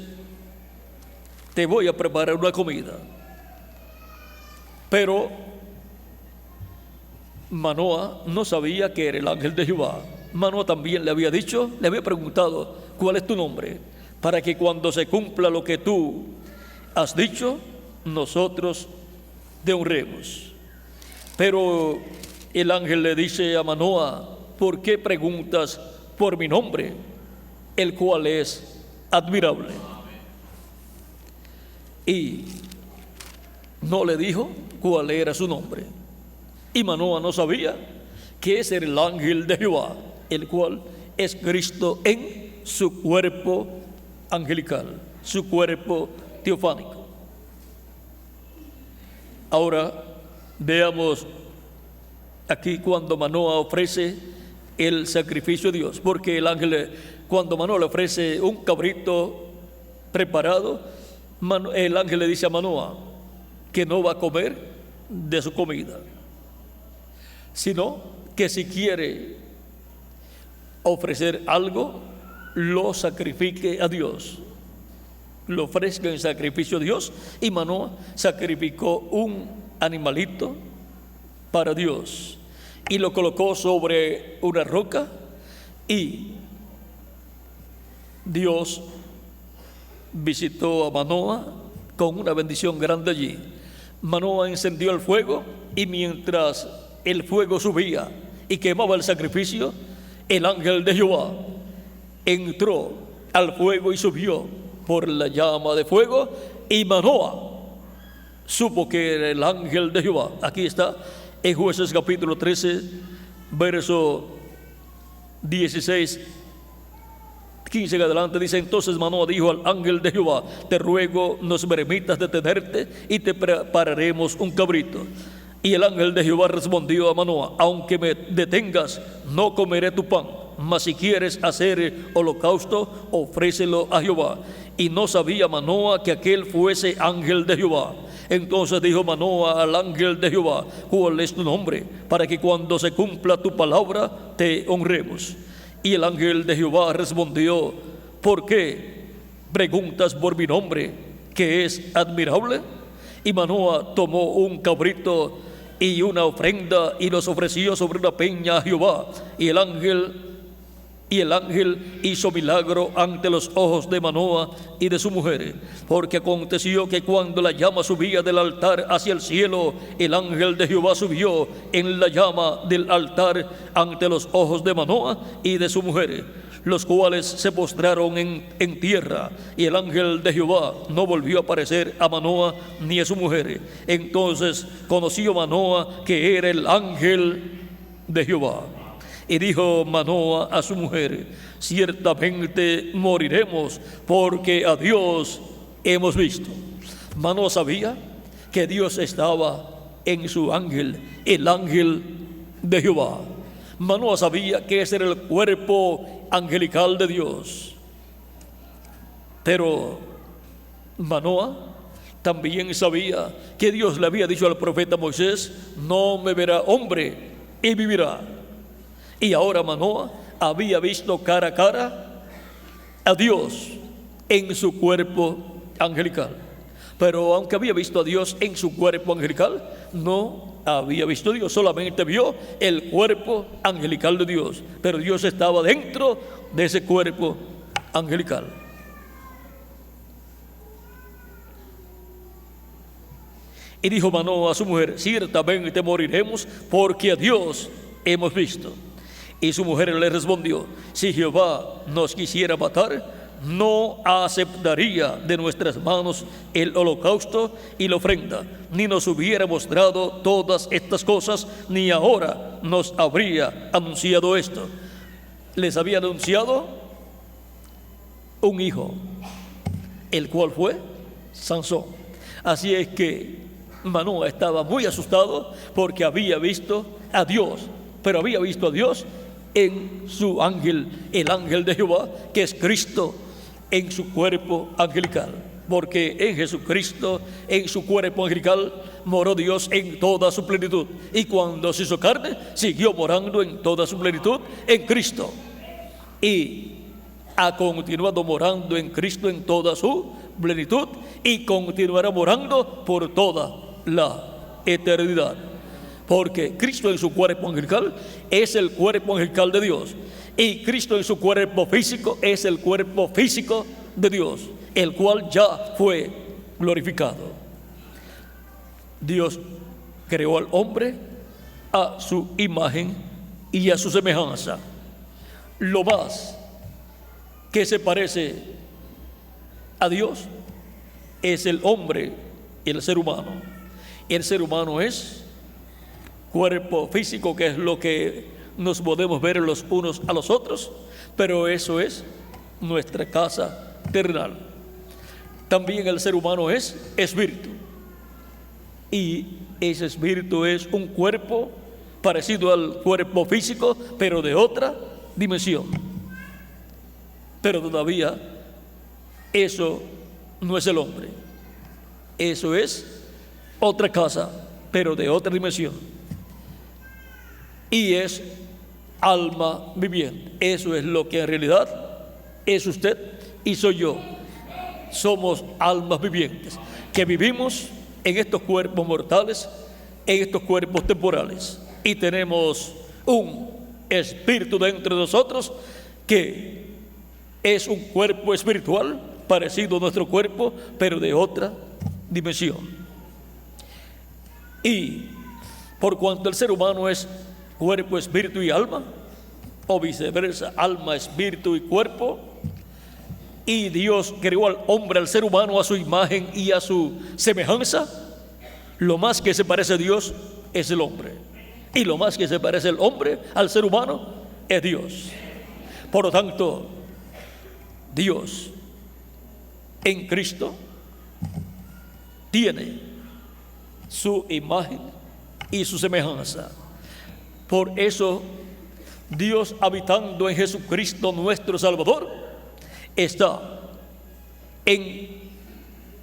te voy a preparar una comida. Pero Manoa no sabía que era el ángel de Jehová. Manoa también le había dicho, le había preguntado: ¿cuál es tu nombre? Para que cuando se cumpla lo que tú has dicho, nosotros te honremos. Pero el ángel le dice a Manoa: ¿por qué preguntas por mi nombre, el cual es admirable? Y no le dijo cuál era su nombre. Y Manoa no sabía que ese era el ángel de Jehová, el cual es Cristo en su cuerpo angelical, su cuerpo teofánico. Ahora veamos aquí cuando Manoah ofrece el sacrificio a Dios, porque el ángel, cuando Manoah le ofrece un cabrito preparado, el ángel le dice a Manoah que no va a comer de su comida, sino que si quiere ofrecer algo, lo sacrifique a Dios, lo ofrezca en sacrificio a Dios. Y Manoah sacrificó un animalito para Dios y lo colocó sobre una roca, y Dios visitó a Manoah con una bendición grande allí. Manoah encendió el fuego, y mientras el fuego subía y quemaba el sacrificio, el ángel de Jehová entró al fuego y subió por la llama de fuego, y Manoah supo que era el ángel de Jehová. Aquí está en Jueces capítulo 13, verso 16, 15 en adelante. Dice: entonces Manoah dijo al ángel de Jehová: te ruego nos permitas detenerte y te prepararemos un cabrito. Y el ángel de Jehová respondió a Manoah: aunque me detengas, no comeré tu pan, mas si quieres hacer holocausto, ofrécelo a Jehová. Y no sabía Manoah que aquel fuese ángel de Jehová. Entonces dijo Manoah al ángel de Jehová: ¿cuál es tu nombre? Para que cuando se cumpla tu palabra te honremos. Y el ángel de Jehová respondió: ¿por qué preguntas por mi nombre, que es admirable? Y Manoah tomó un cabrito y una ofrenda y los ofreció sobre una peña a Jehová. Y el ángel hizo milagro ante los ojos de Manoah y de su mujer, porque aconteció que cuando la llama subía del altar hacia el cielo, el ángel de Jehová subió en la llama del altar ante los ojos de Manoah y de su mujer, los cuales se postraron en tierra. Y el ángel de Jehová no volvió a aparecer a Manoah ni a su mujer. Entonces conoció Manoah que era el ángel de Jehová. Y dijo Manoah a su mujer: ciertamente moriremos, porque a Dios hemos visto. Manoah sabía que Dios estaba en su ángel, el ángel de Jehová. Manoah sabía que ese era el cuerpo angelical de Dios. Pero Manoah también sabía que Dios le había dicho al profeta Moisés: no me verá hombre y vivirá. Y ahora Manoah había visto cara a cara a Dios en su cuerpo angelical. Pero aunque había visto a Dios en su cuerpo angelical, no había visto a Dios, solamente vio el cuerpo angelical de Dios. Pero Dios estaba dentro de ese cuerpo angelical. Y dijo Manoah a su mujer: ciertamente moriremos, porque a Dios hemos visto. Y su mujer le respondió: si Jehová nos quisiera matar, no aceptaría de nuestras manos el holocausto y la ofrenda, ni nos hubiera mostrado todas estas cosas, ni ahora nos habría anunciado esto. Les había anunciado un hijo, el cual fue Sansón. Así es que Manoah estaba muy asustado, porque había visto a Dios, pero había visto a Dios en su ángel, el ángel de Jehová, que es Cristo, en su cuerpo angelical. Porque en Jesucristo, en su cuerpo angelical, moró Dios en toda su plenitud. Y cuando se hizo carne, siguió morando en toda su plenitud en Cristo. Y ha continuado morando en Cristo en toda su plenitud, y continuará morando por toda la eternidad. Porque Cristo en su cuerpo angelical es el cuerpo angelical de Dios, y Cristo en su cuerpo físico es el cuerpo físico de Dios, el cual ya fue glorificado. Dios creó al hombre a su imagen y a su semejanza. Lo más que se parece a Dios es el hombre y el ser humano. El ser humano es cuerpo físico, que es lo que nos podemos ver los unos a los otros, pero eso es nuestra casa terrenal. También el ser humano es espíritu, y ese espíritu es un cuerpo parecido al cuerpo físico, pero de otra dimensión. Pero todavía eso no es el hombre, eso es otra casa, pero de otra dimensión, y es alma viviente. Eso es lo que en realidad es usted y soy yo. Somos almas vivientes que vivimos en estos cuerpos mortales, en estos cuerpos temporales, y tenemos un espíritu dentro de nosotros que es un cuerpo espiritual parecido a nuestro cuerpo, pero de otra dimensión. Y por cuanto el ser humano es cuerpo, espíritu y alma, o viceversa, alma, espíritu y cuerpo, y Dios creó al hombre, al ser humano, a su imagen y a su semejanza, lo más que se parece a Dios es el hombre, y lo más que se parece el hombre al ser humano es Dios. Por lo tanto, Dios en Cristo tiene su imagen y su semejanza. Por eso Dios, habitando en Jesucristo nuestro Salvador, está en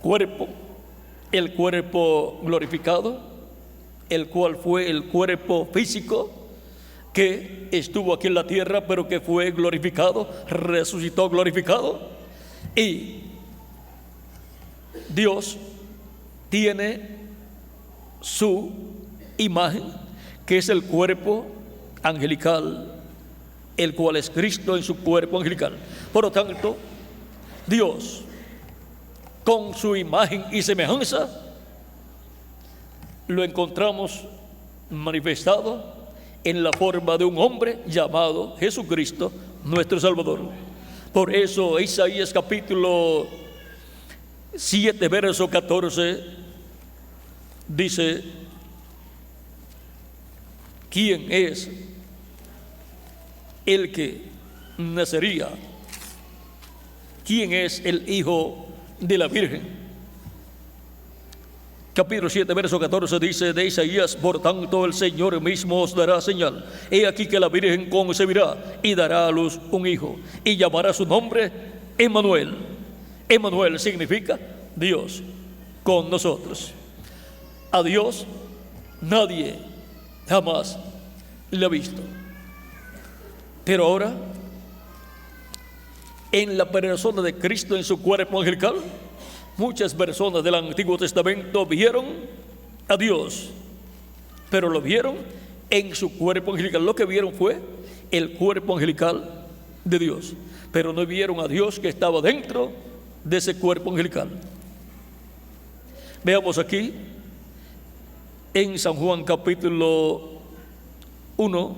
cuerpo, el cuerpo glorificado, el cual fue el cuerpo físico que estuvo aquí en la tierra, pero que fue glorificado, resucitó glorificado. Y Dios tiene su imagen, que es el cuerpo angelical, el cual es Cristo en su cuerpo angelical. Por lo tanto, Dios, con su imagen y semejanza, lo encontramos manifestado en la forma de un hombre llamado Jesucristo, nuestro Salvador. Por eso Isaías capítulo 7, verso 14, dice: ¿quién es el que nacería? ¿Quién es el hijo de la Virgen? Capítulo 7, verso 14 dice de Isaías: por tanto el Señor mismo os dará señal. He aquí que la Virgen concebirá y dará a luz un hijo, y llamará su nombre Emmanuel. Emmanuel significa Dios con nosotros. A Dios nadie jamás le ha visto, pero ahora, en la persona de Cristo en su cuerpo angelical, muchas personas del Antiguo Testamento vieron a Dios, pero lo vieron en su cuerpo angelical. Lo que vieron fue el cuerpo angelical de Dios, pero no vieron a Dios que estaba dentro de ese cuerpo angelical. Veamos aquí en San Juan capítulo 1,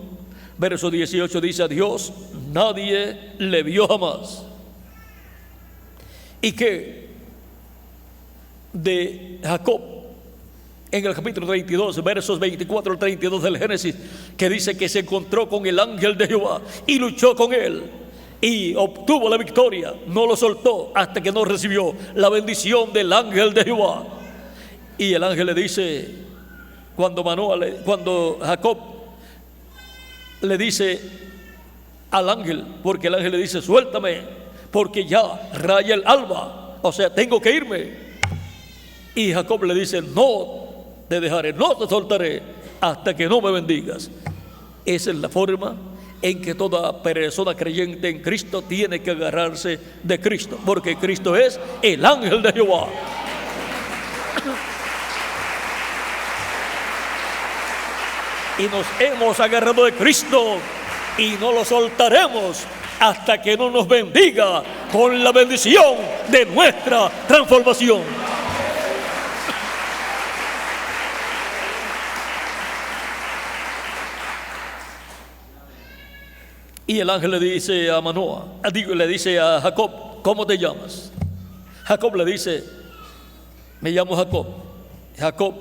verso 18, dice: a Dios nadie le vio jamás. Y que de Jacob, en el capítulo 32, versos 24 al 32 del Génesis, que dice que se encontró con el ángel de Jehová y luchó con él y obtuvo la victoria, no lo soltó hasta que no recibió la bendición del ángel de Jehová. Y el ángel le dice, cuando Jacob le dice al ángel, porque el ángel le dice: suéltame, porque ya raya el alba, o sea, tengo que irme. Y Jacob le dice: no te dejaré, no te soltaré hasta que no me bendigas. Esa es la forma en que toda persona creyente en Cristo tiene que agarrarse de Cristo, porque Cristo es el ángel de Jehová. Y nos hemos agarrado de Cristo y no lo soltaremos hasta que no nos bendiga con la bendición de nuestra transformación. Y el ángel le dice a Manoah, le dice a Jacob: ¿cómo te llamas? Jacob le dice: me llamo Jacob. Jacob.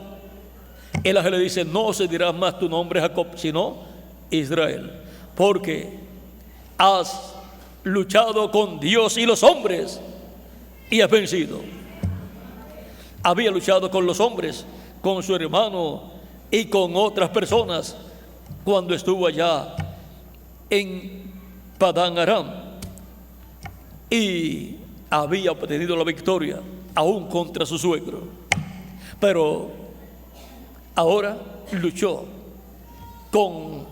El ángel le dice: no se dirá más tu nombre Jacob, sino Israel, porque has luchado con Dios y los hombres y has vencido. Había luchado con los hombres, con su hermano y con otras personas cuando estuvo allá en Padán Aram, y había obtenido la victoria aún contra su suegro. Pero ahora luchó con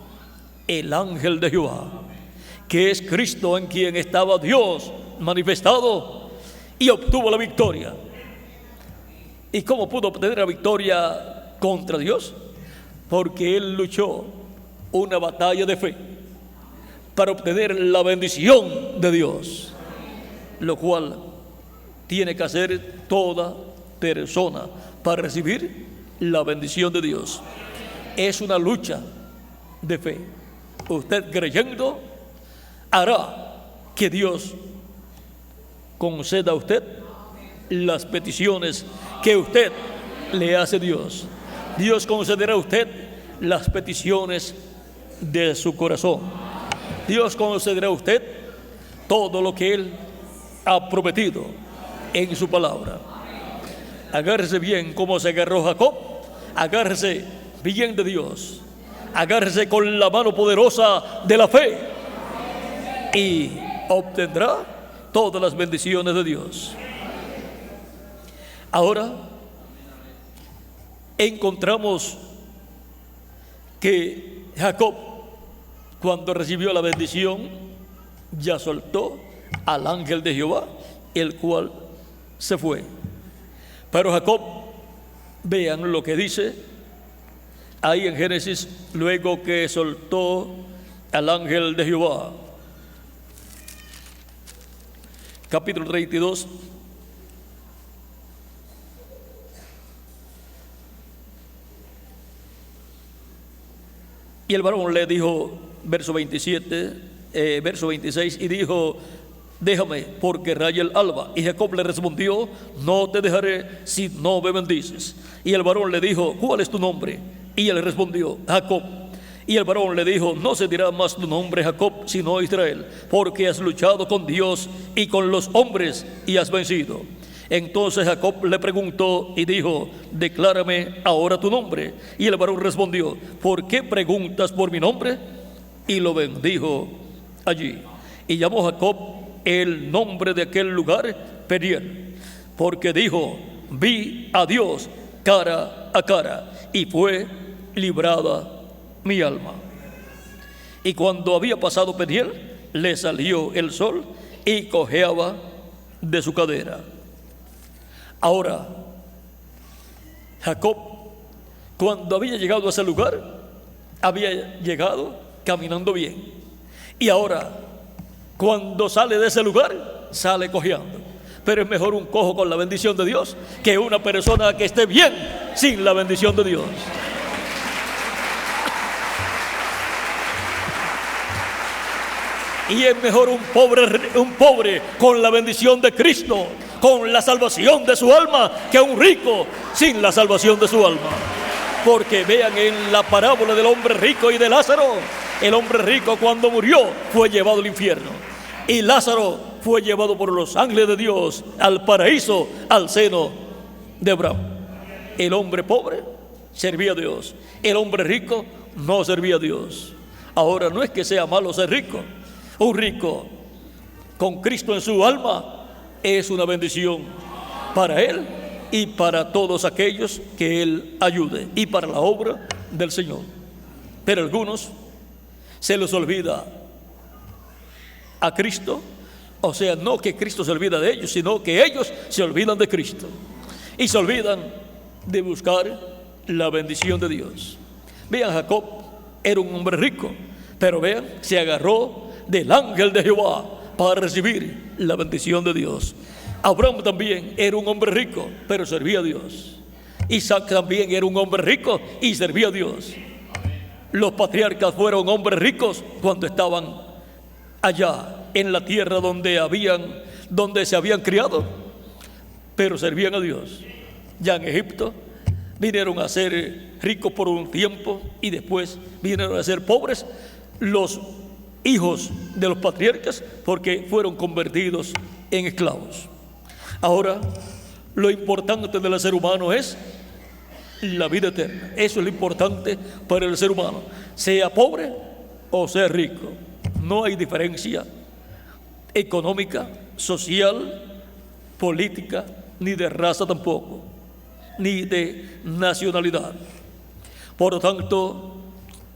el ángel de Jehová, que es Cristo, en quien estaba Dios manifestado, y obtuvo la victoria. ¿Y cómo pudo obtener la victoria contra Dios? Porque él luchó una batalla de fe para obtener la bendición de Dios, lo cual tiene que hacer toda persona para recibir la bendición de Dios. Es una lucha de fe. Usted, creyendo, hará que Dios conceda a usted las peticiones que usted le hace a Dios. Dios concederá a usted las peticiones de su corazón. Dios concederá a usted todo lo que Él ha prometido en su palabra. Agárrese bien como se agarró Jacob. Agárrese bien de Dios. Agárrese con la mano poderosa de la fe y obtendrá todas las bendiciones de Dios. Ahora encontramos que Jacob, cuando recibió la bendición, ya soltó al ángel de Jehová, el cual se fue. Pero Jacob, vean lo que dice ahí en Génesis, luego que soltó al ángel de Jehová. Capítulo 32. Y el varón le dijo, verso 27, verso 26, y dijo: déjame, porque raya el alba. Y Jacob le respondió: no te dejaré si no me bendices. Y el varón le dijo: ¿cuál es tu nombre? Y él respondió: Jacob. Y el varón le dijo: no se dirá más tu nombre Jacob, sino Israel, porque has luchado con Dios y con los hombres y has vencido. Entonces Jacob le preguntó y dijo: declárame ahora tu nombre. Y el varón respondió: ¿por qué preguntas por mi nombre? Y lo bendijo allí. Y llamó Jacob el nombre de aquel lugar Peniel, porque dijo: vi a Dios cara a cara, y fue librada mi alma. Y cuando había pasado Peniel, le salió el sol y cojeaba de su cadera. Ahora, Jacob, cuando había llegado a ese lugar, había llegado caminando bien. Y ahora, cuando sale de ese lugar, sale cojeando. Pero es mejor un cojo con la bendición de Dios que una persona que esté bien sin la bendición de Dios. Y es mejor un pobre con la bendición de Cristo, con la salvación de su alma, que un rico sin la salvación de su alma. Porque vean en la parábola del hombre rico y de Lázaro, el hombre rico cuando murió fue llevado al infierno, y Lázaro fue llevado por los ángeles de Dios al paraíso, al seno de Abraham. El hombre pobre servía a Dios, el hombre rico no servía a Dios. Ahora, no es que sea malo ser rico. Un rico con Cristo en su alma es una bendición para él y para todos aquellos que él ayude, y para la obra del Señor. Pero a algunos se les olvida a Cristo, o sea, no que Cristo se olvida de ellos, sino que ellos se olvidan de Cristo y se olvidan de buscar la bendición de Dios. Vean, Jacob era un hombre rico, pero vean, se agarró del ángel de Jehová para recibir la bendición de Dios. Abraham también era un hombre rico, pero servía a Dios. Isaac también era un hombre rico y servía a Dios. Los patriarcas fueron hombres ricos cuando estaban allá en la tierra donde se habían criado, pero servían a Dios. Ya en Egipto vinieron a ser ricos por un tiempo y después vinieron a ser pobres. Los hijos de los patriarcas porque fueron convertidos en esclavos. Ahora, lo importante del ser humano es la vida eterna. Eso es lo importante para el ser humano, sea pobre o sea rico. No hay diferencia económica, social, política, ni de raza tampoco, ni de nacionalidad. Por lo tanto,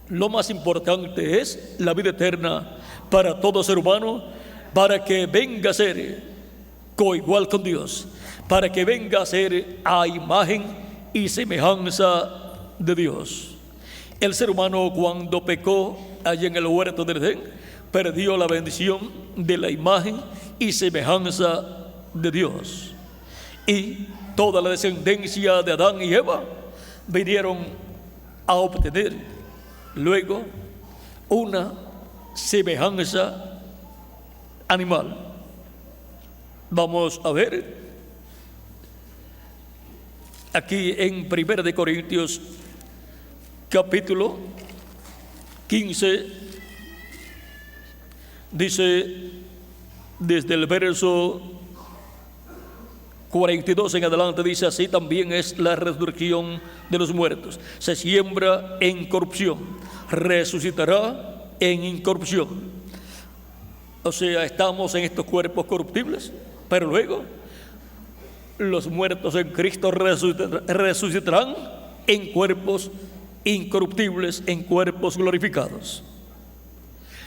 lo más importante es la vida eterna para todo ser humano, para que venga a ser coigual con Dios, para que venga a ser a imagen y semejanza de Dios. El ser humano, cuando pecó allá en el huerto del Edén, perdió la bendición de la imagen y semejanza de Dios. Y toda la descendencia de Adán y Eva vinieron a obtener luego una semejanza animal. Vamos a ver aquí en 1 de Corintios capítulo 15, dice desde el verso 42 en adelante, dice: así también es la resurrección de los muertos. Se siembra en corrupción, resucitará en incorrupción. O sea, estamos en estos cuerpos corruptibles, pero luego los muertos en Cristo resucitarán en cuerpos incorruptibles, en cuerpos glorificados.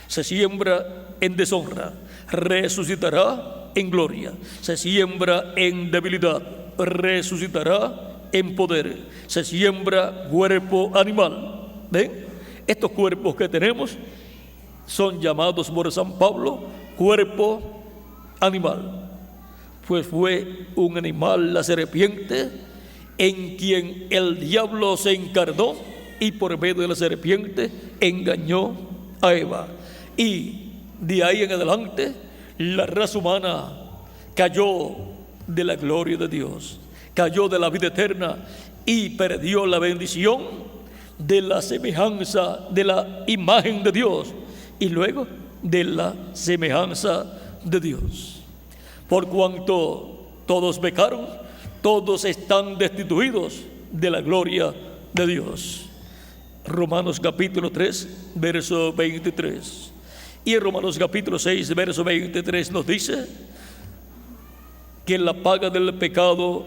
Se siembra en deshonra, resucitará en gloria. Se siembra en debilidad, resucitará en poder. Se siembra cuerpo animal. ¿Ven? Estos cuerpos que tenemos son llamados por San Pablo cuerpo animal, pues fue un animal, la serpiente, en quien el diablo se encarnó y por medio de la serpiente engañó a Eva. Y de ahí en adelante la raza humana cayó de la gloria de Dios, cayó de la vida eterna y perdió la bendición de la semejanza, de la imagen de Dios y luego de la semejanza de Dios. Por cuanto todos pecaron, todos están destituidos de la gloria de Dios. Romanos capítulo 3, verso 23. Y en Romanos capítulo 6, verso 23 nos dice que la paga del pecado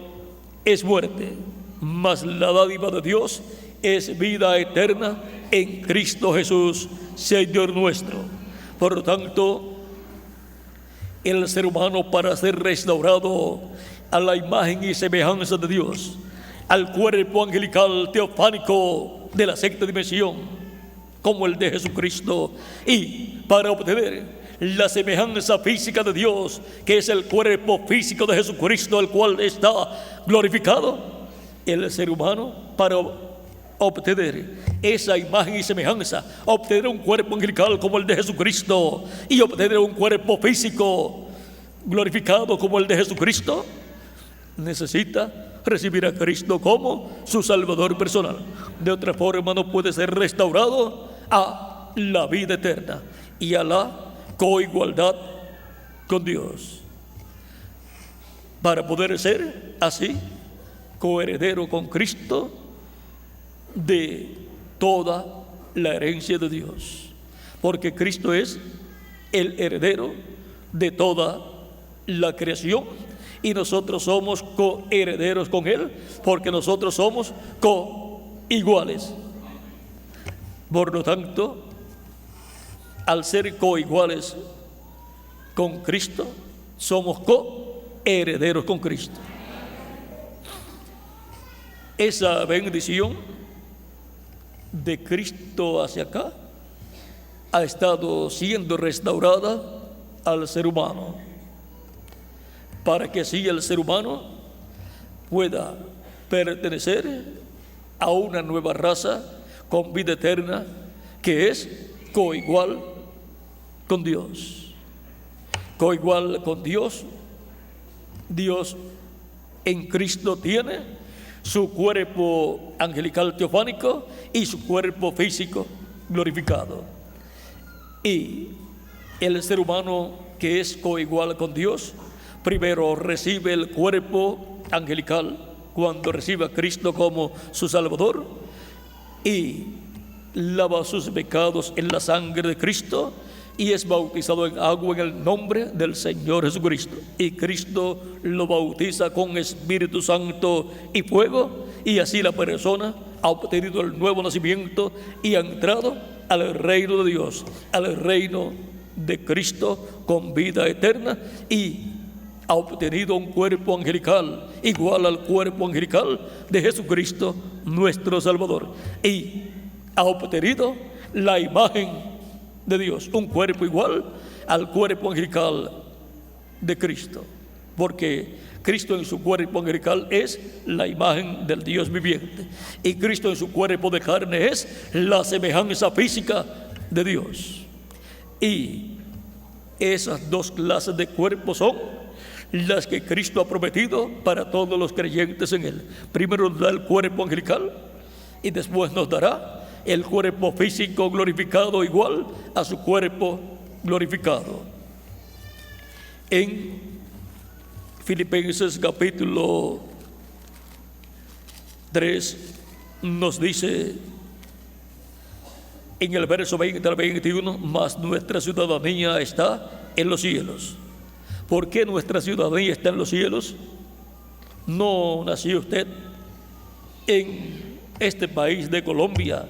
es muerte, mas la dádiva de Dios es vida eterna en Cristo Jesús, Señor nuestro. Por lo tanto, el ser humano, para ser restaurado a la imagen y semejanza de Dios, al cuerpo angelical teofánico de la sexta dimensión, como el de Jesucristo, y para obtener la semejanza física de Dios, que es el cuerpo físico de Jesucristo, el cual está glorificado, el ser humano, para obtener esa imagen y semejanza, obtener un cuerpo angelical como el de Jesucristo y obtener un cuerpo físico glorificado como el de Jesucristo, necesita recibir a Cristo como su Salvador personal. De otra forma no puede ser restaurado a la vida eterna y a la coigualdad con Dios. Para poder ser así coheredero con Cristo de toda la herencia de Dios, porque Cristo es el heredero de toda la creación y nosotros somos coherederos con Él, porque nosotros somos coiguales. Por lo tanto, al ser coiguales con Cristo, somos coherederos con Cristo. Esa bendición de Cristo hacia acá ha estado siendo restaurada al ser humano, para que así el ser humano pueda pertenecer a una nueva raza con vida eterna, que es coigual con Dios. Coigual con Dios. Dios en Cristo tiene su cuerpo angelical teofánico y su cuerpo físico glorificado. Y El ser humano que es coigual con Dios, primero recibe el cuerpo angelical cuando recibe a Cristo como su Salvador y lava sus pecados en la sangre de Cristo y es bautizado en agua en el nombre del Señor Jesucristo. Y Cristo lo bautiza con Espíritu Santo y fuego, y así la persona ha obtenido el nuevo nacimiento y ha entrado al reino de Dios, al reino de Cristo con vida eterna, y ha obtenido un cuerpo angelical igual al cuerpo angelical de Jesucristo nuestro Salvador, y ha obtenido la imagen de Dios, un cuerpo igual al cuerpo angelical de Cristo, porque Cristo en su cuerpo angelical es la imagen del Dios viviente, y Cristo en su cuerpo de carne es la semejanza física de Dios. Y esas dos clases de cuerpos son las que Cristo ha prometido para todos los creyentes en Él. Primero nos da el cuerpo angelical y después nos dará el cuerpo físico glorificado igual a su cuerpo glorificado. En Filipenses capítulo 3 nos dice en el verso 20 al 21, mas nuestra ciudadanía está en los cielos. ¿Por qué nuestra ciudadanía está en los cielos? No nació usted en este país de Colombia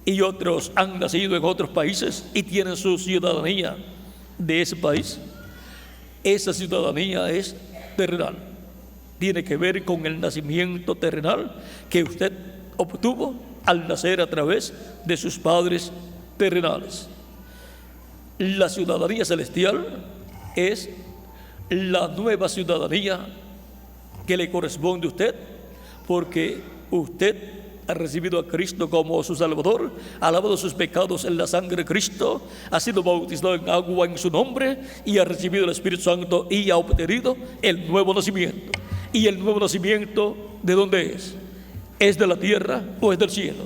y otros han nacido en otros países y tienen su ciudadanía de ese país. Esa ciudadanía es terrenal, tiene que ver con el nacimiento terrenal que usted obtuvo al nacer a través de sus padres terrenales. La ciudadanía celestial es la nueva ciudadanía que le corresponde a usted, porque usted ha recibido a Cristo como su Salvador, ha lavado sus pecados en la sangre de Cristo, ha sido bautizado en agua en su nombre y ha recibido el Espíritu Santo y ha obtenido el nuevo nacimiento. ¿Y el nuevo nacimiento de dónde es? ¿Es de la tierra o es del cielo?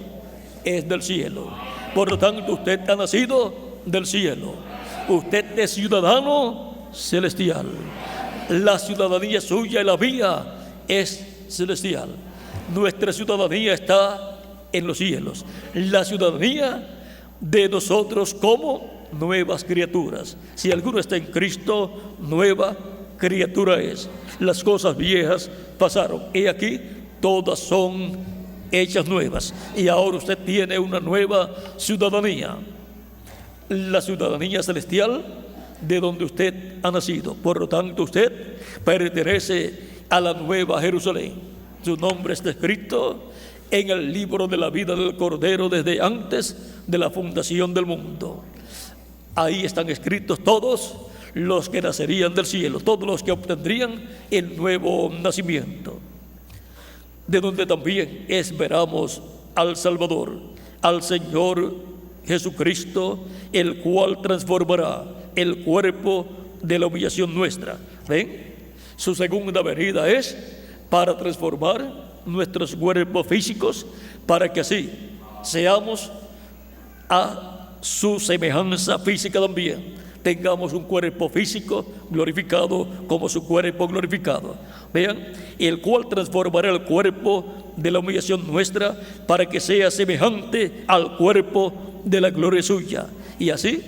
Es del cielo. Por lo tanto, usted ha nacido del cielo. Usted es ciudadano celestial. La ciudadanía suya y la mía es celestial. Nuestra ciudadanía está en los cielos. La ciudadanía de nosotros como nuevas criaturas. Si alguno está en Cristo, nueva criatura es. Las cosas viejas pasaron. He aquí, todas son hechas nuevas. Y ahora usted tiene una nueva ciudadanía. La ciudadanía celestial de donde usted ha nacido. Por lo tanto, usted pertenece a la nueva Jerusalén. Su nombre está escrito en el libro de la vida del Cordero desde antes de la fundación del mundo. Ahí están escritos todos los que nacerían del cielo, todos los que obtendrían el nuevo nacimiento, de donde también esperamos al Salvador, al Señor Jesucristo, el cual transformará el cuerpo de la humillación nuestra. ¿Ven? Su segunda venida es para transformar nuestros cuerpos físicos, para que así seamos a su semejanza física también. Tengamos un cuerpo físico glorificado como su cuerpo glorificado. Vean, el cual transformará el cuerpo de la humillación nuestra para que sea semejante al cuerpo de la gloria suya. Y así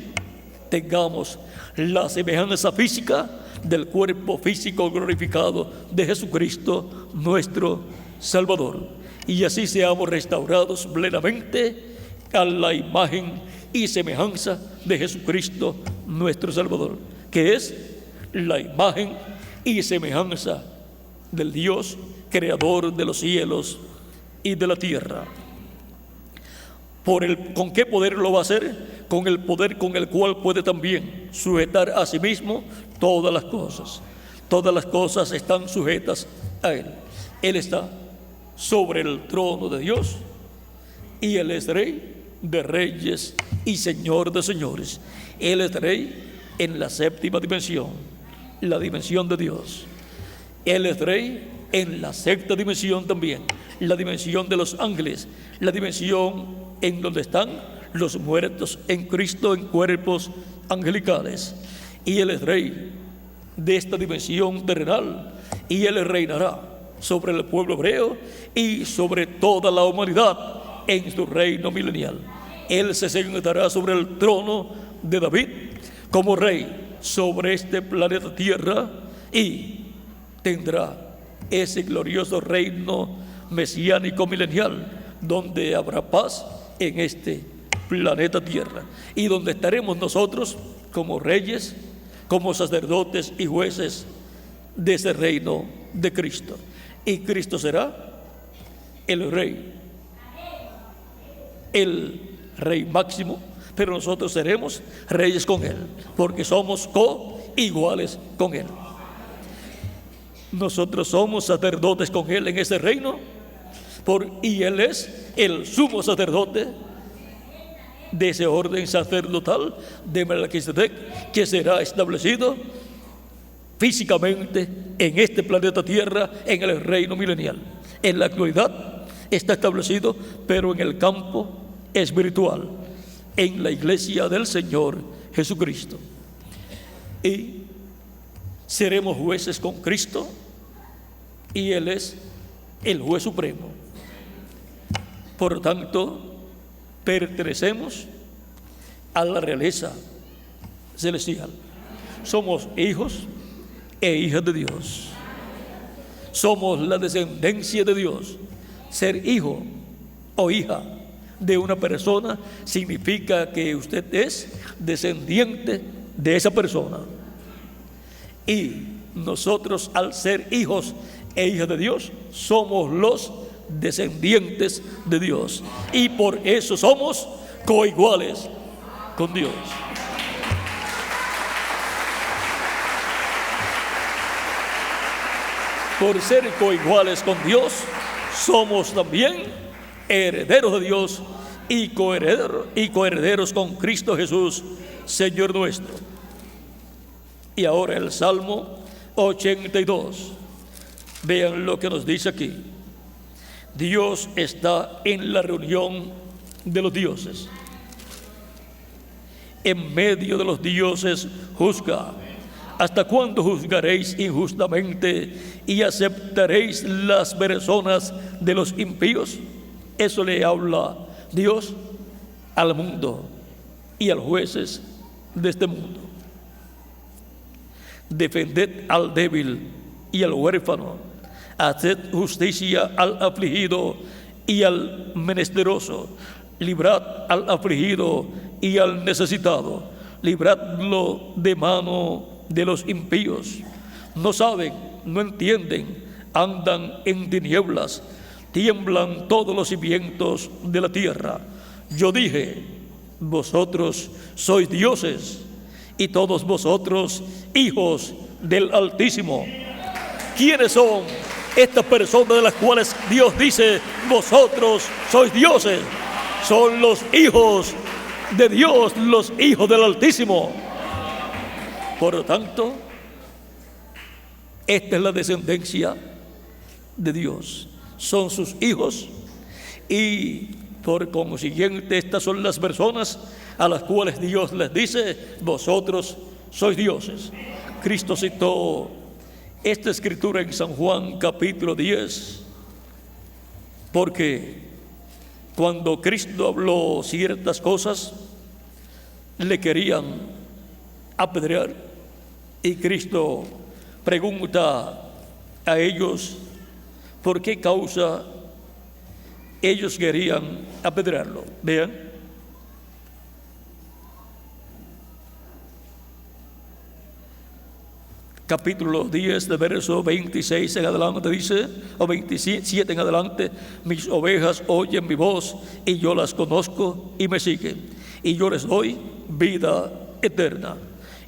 tengamos la semejanza física del cuerpo físico glorificado de Jesucristo nuestro Salvador, y así seamos restaurados plenamente a la imagen y semejanza de Jesucristo nuestro Salvador, que es la imagen y semejanza del Dios creador de los cielos y de la tierra. ¿Con qué poder lo va a hacer? Con el poder con el cual puede también sujetar a sí mismo todas las cosas. Todas las cosas están sujetas a Él. Él está sobre el trono de Dios y Él es Rey de reyes y Señor de señores. Él es Rey en la séptima dimensión, la dimensión de Dios. Él es Rey en la sexta dimensión también, la dimensión de los ángeles, la dimensión en donde están los muertos en Cristo en cuerpos angelicales. Y Él es Rey de esta dimensión terrenal, y Él reinará sobre el pueblo hebreo y sobre toda la humanidad en su reino milenial. Él se sentará sobre el trono de David como Rey sobre este planeta Tierra y tendrá ese glorioso reino mesiánico milenial donde habrá paz en este planeta Tierra y donde estaremos nosotros como reyes, como sacerdotes y jueces de ese reino de Cristo. Y Cristo será el Rey, el Rey máximo, pero nosotros seremos reyes con Él, porque somos coiguales con Él. Nosotros somos sacerdotes con Él en ese reino, y Él es el sumo sacerdote de ese orden sacerdotal de Melquisedec, que será establecido físicamente en este planeta Tierra, en el reino milenial. En la actualidad está establecido, pero en el campo espiritual, en la iglesia del Señor Jesucristo. Y seremos jueces con Cristo, y Él es el juez supremo. Por lo tanto, pertenecemos a la realeza celestial. Somos hijos e hijas de Dios. Somos la descendencia de Dios. Ser hijo o hija de una persona significa que usted es descendiente de esa persona. Y nosotros, al ser hijos e hijas de Dios, somos los descendientes de Dios, y por eso somos coiguales con Dios. Por ser coiguales con Dios, somos también herederos de Dios y coherederos con Cristo Jesús, Señor nuestro. Y ahora el Salmo 82. Vean lo que nos dice aquí. Dios está en la reunión de los dioses. En medio de los dioses juzga. ¿Hasta cuándo juzgaréis injustamente y aceptaréis las personas de los impíos? Eso le habla Dios al mundo y a los jueces de este mundo. Defended al débil y al huérfano. Haced justicia al afligido y al menesteroso. Librad al afligido y al necesitado. Libradlo de mano de los impíos. No saben, no entienden, andan en tinieblas. Tiemblan todos los cimientos de la tierra. Yo dije, vosotros sois dioses, y todos vosotros hijos del Altísimo. ¿Quiénes son estas personas de las cuales Dios dice, vosotros sois dioses? Son los hijos de Dios, los hijos del Altísimo. Por lo tanto, esta es la descendencia de Dios. Son sus hijos, y por consiguiente estas son las personas a las cuales Dios les dice, vosotros sois dioses. Cristo citó esta escritura en San Juan capítulo 10, porque cuando Cristo habló ciertas cosas, le querían apedrear, y Cristo pregunta a ellos por qué causa ellos querían apedrearlo. Vean, capítulo 10, de verso 26 en adelante dice, o 27 en adelante: mis ovejas oyen mi voz, y yo las conozco y me siguen, y yo les doy vida eterna,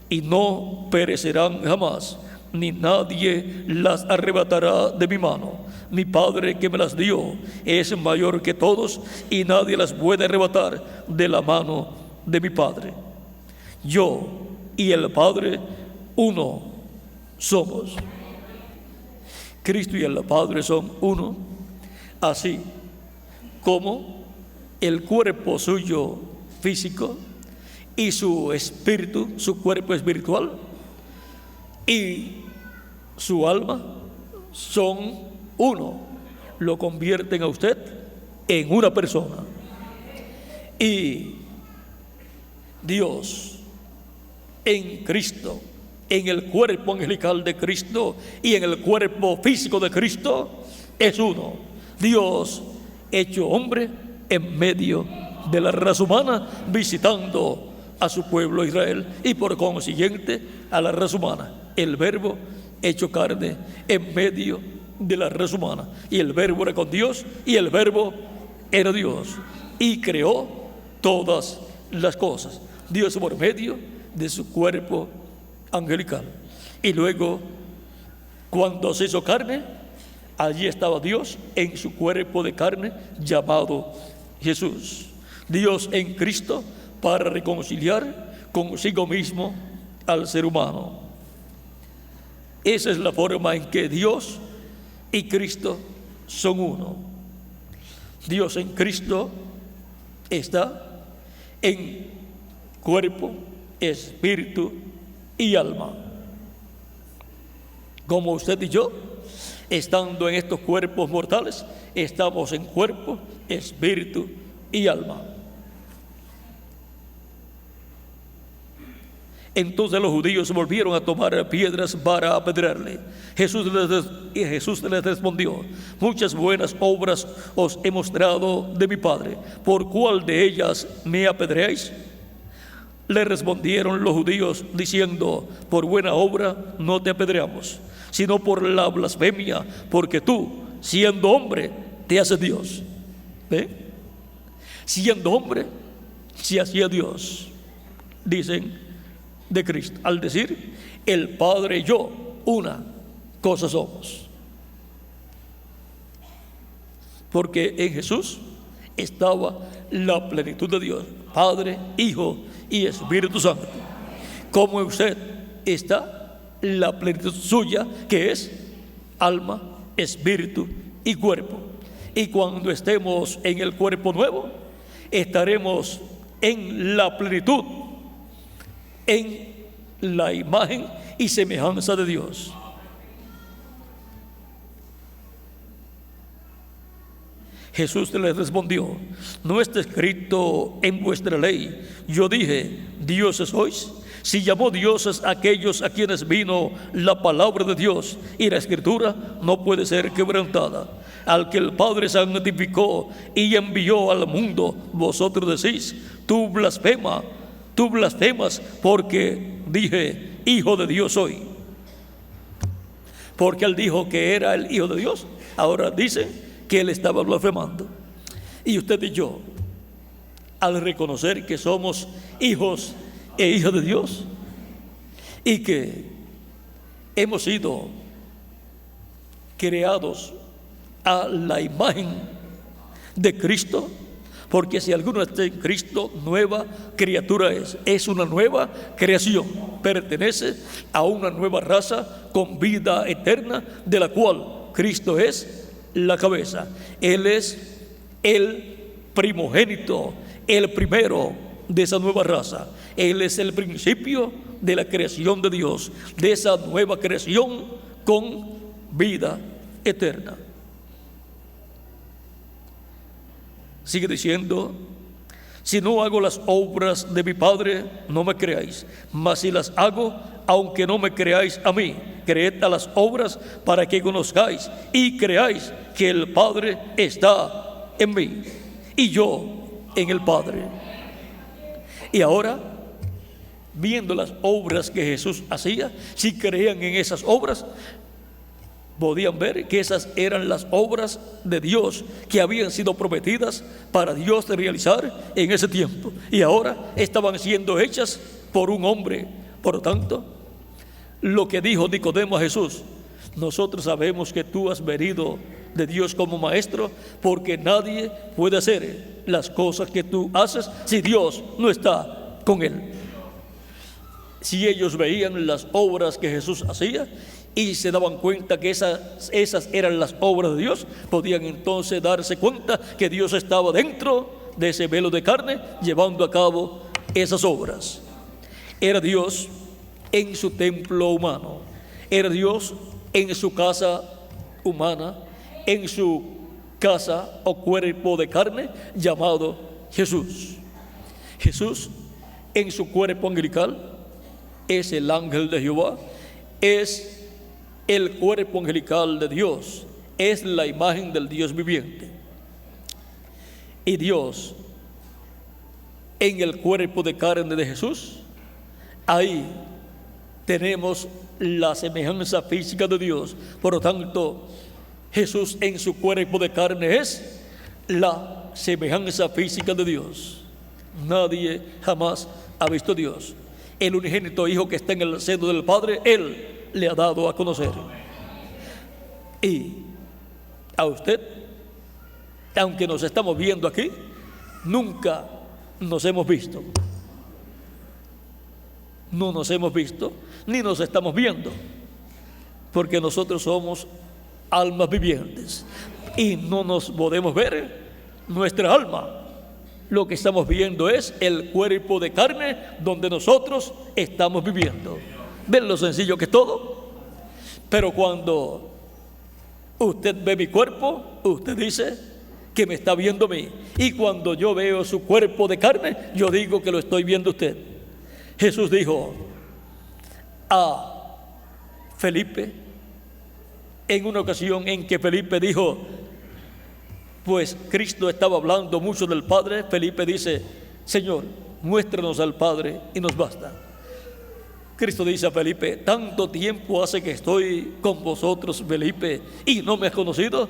y no perecerán jamás, ni nadie las arrebatará de mi mano. Mi Padre que me las dio es mayor que todos, y nadie las puede arrebatar de la mano de mi Padre. Yo y el Padre uno somos. Cristo y el Padre son uno, así como el cuerpo suyo físico y su espíritu, su cuerpo espiritual y su alma son uno. Lo convierten a usted en una persona. Y Dios en Cristo, en el cuerpo angelical de Cristo y en el cuerpo físico de Cristo, es uno. Dios hecho hombre en medio de la raza humana, visitando a su pueblo Israel y por consiguiente a la raza humana. El Verbo hecho carne en medio de la raza humana, y el Verbo era con Dios y el Verbo era Dios y creó todas las cosas. Dios por medio de su cuerpo angelical. Y luego, cuando se hizo carne, allí estaba Dios en su cuerpo de carne llamado Jesús. Dios en Cristo para reconciliar consigo mismo al ser humano. Esa es la forma en que Dios y Cristo son uno. Dios en Cristo está en cuerpo, espíritu y alma. Como usted y yo, estando en estos cuerpos mortales, estamos en cuerpo, espíritu y alma. Entonces los judíos volvieron a tomar piedras para apedrearle. Jesús les respondió: muchas buenas obras os he mostrado de mi Padre. ¿Por cuál de ellas me apedreáis? Le respondieron los judíos diciendo: por buena obra no te apedreamos, sino por la blasfemia, porque tú, siendo hombre, te haces Dios. ¿Ve? Siendo hombre, se hacía Dios. Dicen de Cristo, al decir: el Padre y yo, una cosa somos. Porque en Jesús estaba la plenitud de Dios, Padre, Hijo y Espíritu Santo. Como en usted está la plenitud suya, que es alma, espíritu y cuerpo. Y cuando estemos en el cuerpo nuevo, estaremos en la plenitud, en la imagen y semejanza de Dios. Jesús les respondió: ¿no está escrito en vuestra ley? Yo dije: dioses sois. Si llamó dioses a aquellos a quienes vino la palabra de Dios, y la escritura no puede ser quebrantada. Al que el Padre santificó y envió al mundo, vosotros decís: tú blasfemas, porque dije: Hijo de Dios soy. Porque él dijo que era el Hijo de Dios, ahora dicen que él estaba blasfemando. Y usted y yo, al reconocer que somos hijos e hijas de Dios y que hemos sido creados a la imagen de Cristo, porque si alguno está en Cristo, nueva criatura es una nueva creación, pertenece a una nueva raza con vida eterna, de la cual Cristo es la cabeza. Él es el primogénito, el primero de esa nueva raza. Él es el principio de la creación de Dios, de esa nueva creación con vida eterna. Sigue diciendo: si no hago las obras de mi Padre, no me creáis, mas si las hago, aunque no me creáis a mí, creed a las obras, para que conozcáis y creáis que el Padre está en mí y yo en el Padre. Y ahora, viendo las obras que Jesús hacía, si creían en esas obras, podían ver que esas eran las obras de Dios que habían sido prometidas para Dios de realizar en ese tiempo, y ahora estaban siendo hechas por un hombre. Por lo tanto, lo que dijo Nicodemo a Jesús: nosotros sabemos que tú has venido de Dios como maestro, porque nadie puede hacer las cosas que tú haces si Dios no está con él. Si ellos veían las obras que Jesús hacía y se daban cuenta que esas eran las obras de Dios, podían entonces darse cuenta que Dios estaba dentro de ese velo de carne, llevando a cabo esas obras. Era Dios en su templo humano, era Dios en su casa humana, en su casa o cuerpo de carne llamado Jesús. Jesús en su cuerpo angelical es el ángel de Jehová, es el cuerpo angelical de Dios, es la imagen del Dios viviente. Y Dios en el cuerpo de carne de Jesús, ahí tenemos la semejanza física de Dios. Por lo tanto, Jesús en su cuerpo de carne es la semejanza física de Dios. Nadie jamás ha visto a Dios. El unigénito Hijo que está en el seno del Padre, Él le ha dado a conocer. Y a usted, aunque nos estamos viendo aquí, nunca nos hemos visto. No nos hemos visto, ni nos estamos viendo, porque nosotros somos almas vivientes y no nos podemos ver nuestra alma. Lo que estamos viendo es el cuerpo de carne donde nosotros estamos viviendo. ¿Ven lo sencillo que es todo? Pero cuando usted ve mi cuerpo, usted dice que me está viendo a mí. Y cuando yo veo su cuerpo de carne, yo digo que lo estoy viendo a usted. Jesús dijo a Felipe, en una ocasión en que Felipe dijo, pues Cristo estaba hablando mucho del Padre, Felipe dice, Señor, muéstranos al Padre y nos basta. Cristo dice a Felipe, tanto tiempo hace que estoy con vosotros, Felipe, y no me has conocido.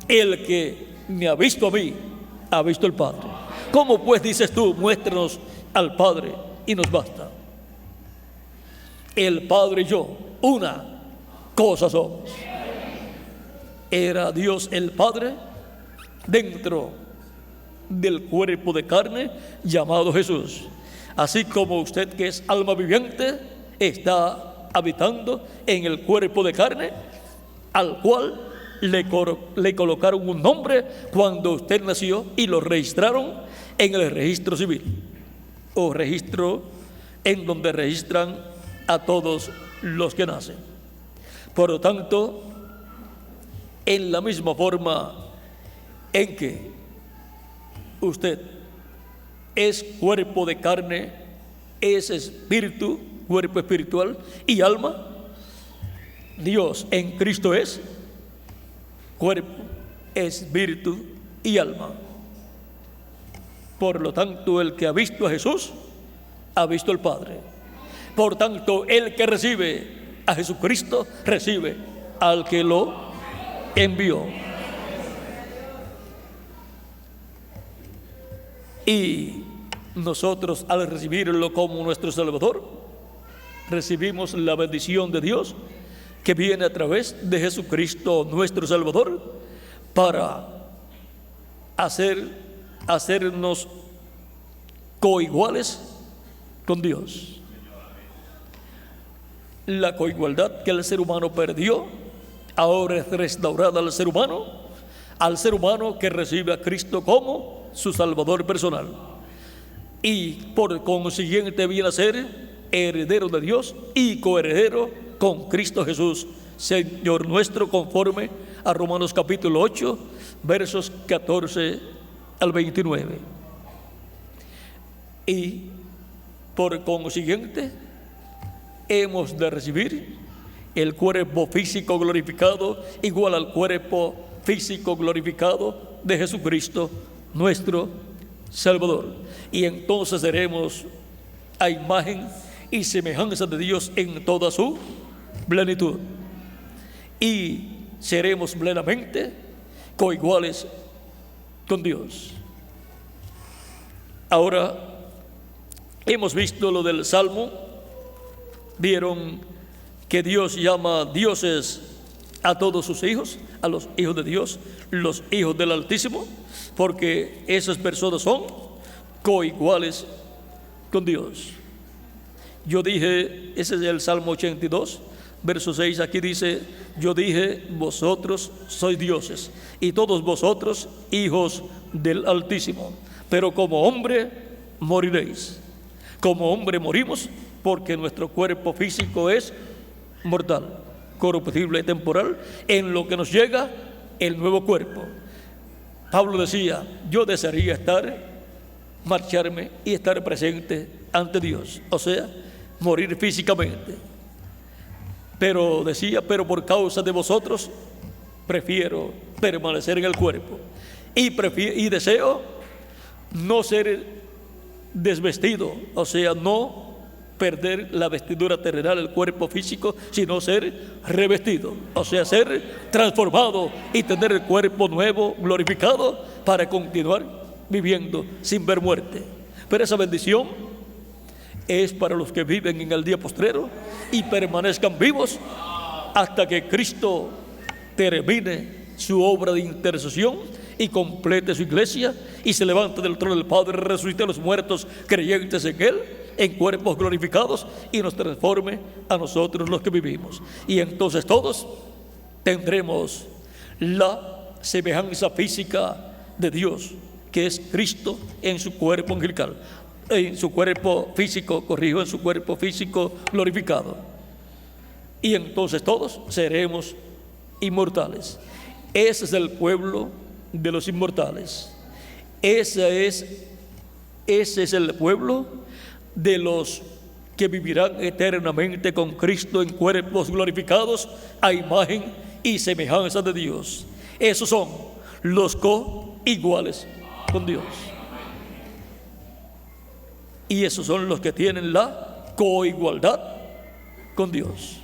El que me ha visto a mí, ha visto al Padre. ¿Cómo pues dices tú, muéstranos al Padre y nos basta? El Padre y yo, una cosa somos. Era Dios el Padre dentro del cuerpo de carne llamado Jesús. Así como usted, que es alma viviente, está habitando en el cuerpo de carne, al cual le colocaron un nombre cuando usted nació y lo registraron en el registro civil, o registro en donde registran a todos los que nacen. Por lo tanto, en la misma forma en que usted es cuerpo de carne, es espíritu, cuerpo espiritual y alma, Dios en Cristo es cuerpo, espíritu y alma. Por lo tanto, el que ha visto a Jesús, ha visto al Padre. Por tanto, el que recibe a Jesucristo, recibe al que lo envió. Y nosotros, al recibirlo como nuestro Salvador, recibimos la bendición de Dios que viene a través de Jesucristo nuestro Salvador, para hacernos coiguales con Dios. La coigualdad que el ser humano perdió, ahora es restaurada al ser humano que recibe a Cristo como su Salvador personal, y por consiguiente viene a ser heredero de Dios y coheredero con Cristo Jesús, Señor nuestro, conforme a Romanos capítulo 8, versos 14 al 29. Y por consiguiente hemos de recibir el cuerpo físico glorificado, igual al cuerpo físico glorificado de Jesucristo nuestro Salvador, y entonces seremos a imagen y semejanza de Dios en toda su plenitud, y seremos plenamente coiguales con Dios. Ahora hemos visto lo del Salmo. Vieron que Dios llama dioses a todos sus hijos, a los hijos de Dios, los hijos del Altísimo, porque esas personas son coiguales con Dios. Yo dije, ese es el Salmo 82, verso 6, aquí dice, yo dije, vosotros sois dioses, y todos vosotros hijos del Altísimo. Pero como hombre moriréis. Como hombre morimos porque nuestro cuerpo físico es mortal, corruptible y temporal, en lo que nos llega el nuevo cuerpo. Pablo decía: yo desearía marcharme y estar presente ante Dios, o sea, morir físicamente. Pero decía: pero por causa de vosotros prefiero permanecer en el cuerpo y deseo no ser desvestido, o sea, no perder la vestidura terrenal, el cuerpo físico, sino ser revestido, o sea, ser transformado y tener el cuerpo nuevo, glorificado, para continuar viviendo sin ver muerte. Pero esa bendición es para los que viven en el día postrero y permanezcan vivos hasta que Cristo termine su obra de intercesión y complete su iglesia y se levante del trono del Padre, resucite a los muertos creyentes en Él, en cuerpos glorificados, y nos transforme a nosotros los que vivimos. Y entonces todos tendremos la semejanza física de Dios, que es Cristo en su cuerpo angelical, en su cuerpo físico, en su cuerpo físico glorificado. Y entonces todos seremos inmortales. Ese es el pueblo de los inmortales. Ese es el pueblo de los que vivirán eternamente con Cristo en cuerpos glorificados a imagen y semejanza de Dios. Esos son los coiguales con Dios. Y esos son los que tienen la coigualdad con Dios.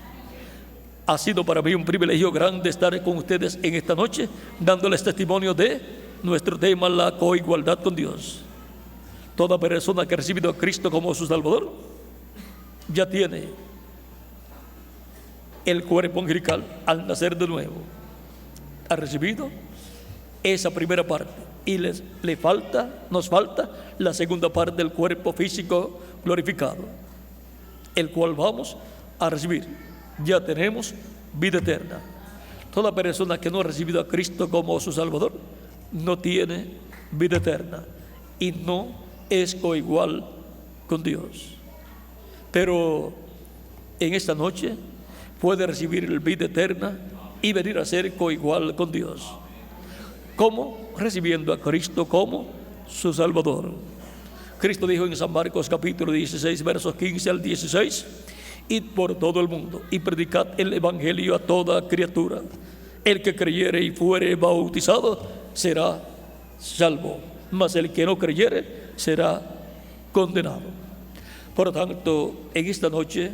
Ha sido para mí un privilegio grande estar con ustedes en esta noche, dándoles testimonio de nuestro tema, la coigualdad con Dios. Toda persona que ha recibido a Cristo como su Salvador ya tiene el cuerpo angelical al nacer de nuevo. Ha recibido esa primera parte y nos falta la segunda parte del cuerpo físico glorificado, el cual vamos a recibir. Ya tenemos vida eterna. Toda persona que no ha recibido a Cristo como su Salvador no tiene vida eterna y no es coigual con Dios. Pero en esta noche puede recibir la vida eterna y venir a ser coigual con Dios. ¿Cómo? Recibiendo a Cristo como su Salvador. Cristo dijo en San Marcos capítulo 16, versos 15 al 16: id por todo el mundo y predicad el evangelio a toda criatura. El que creyere y fuere bautizado será salvo, mas el que no creyere será condenado. Por lo tanto, en esta noche,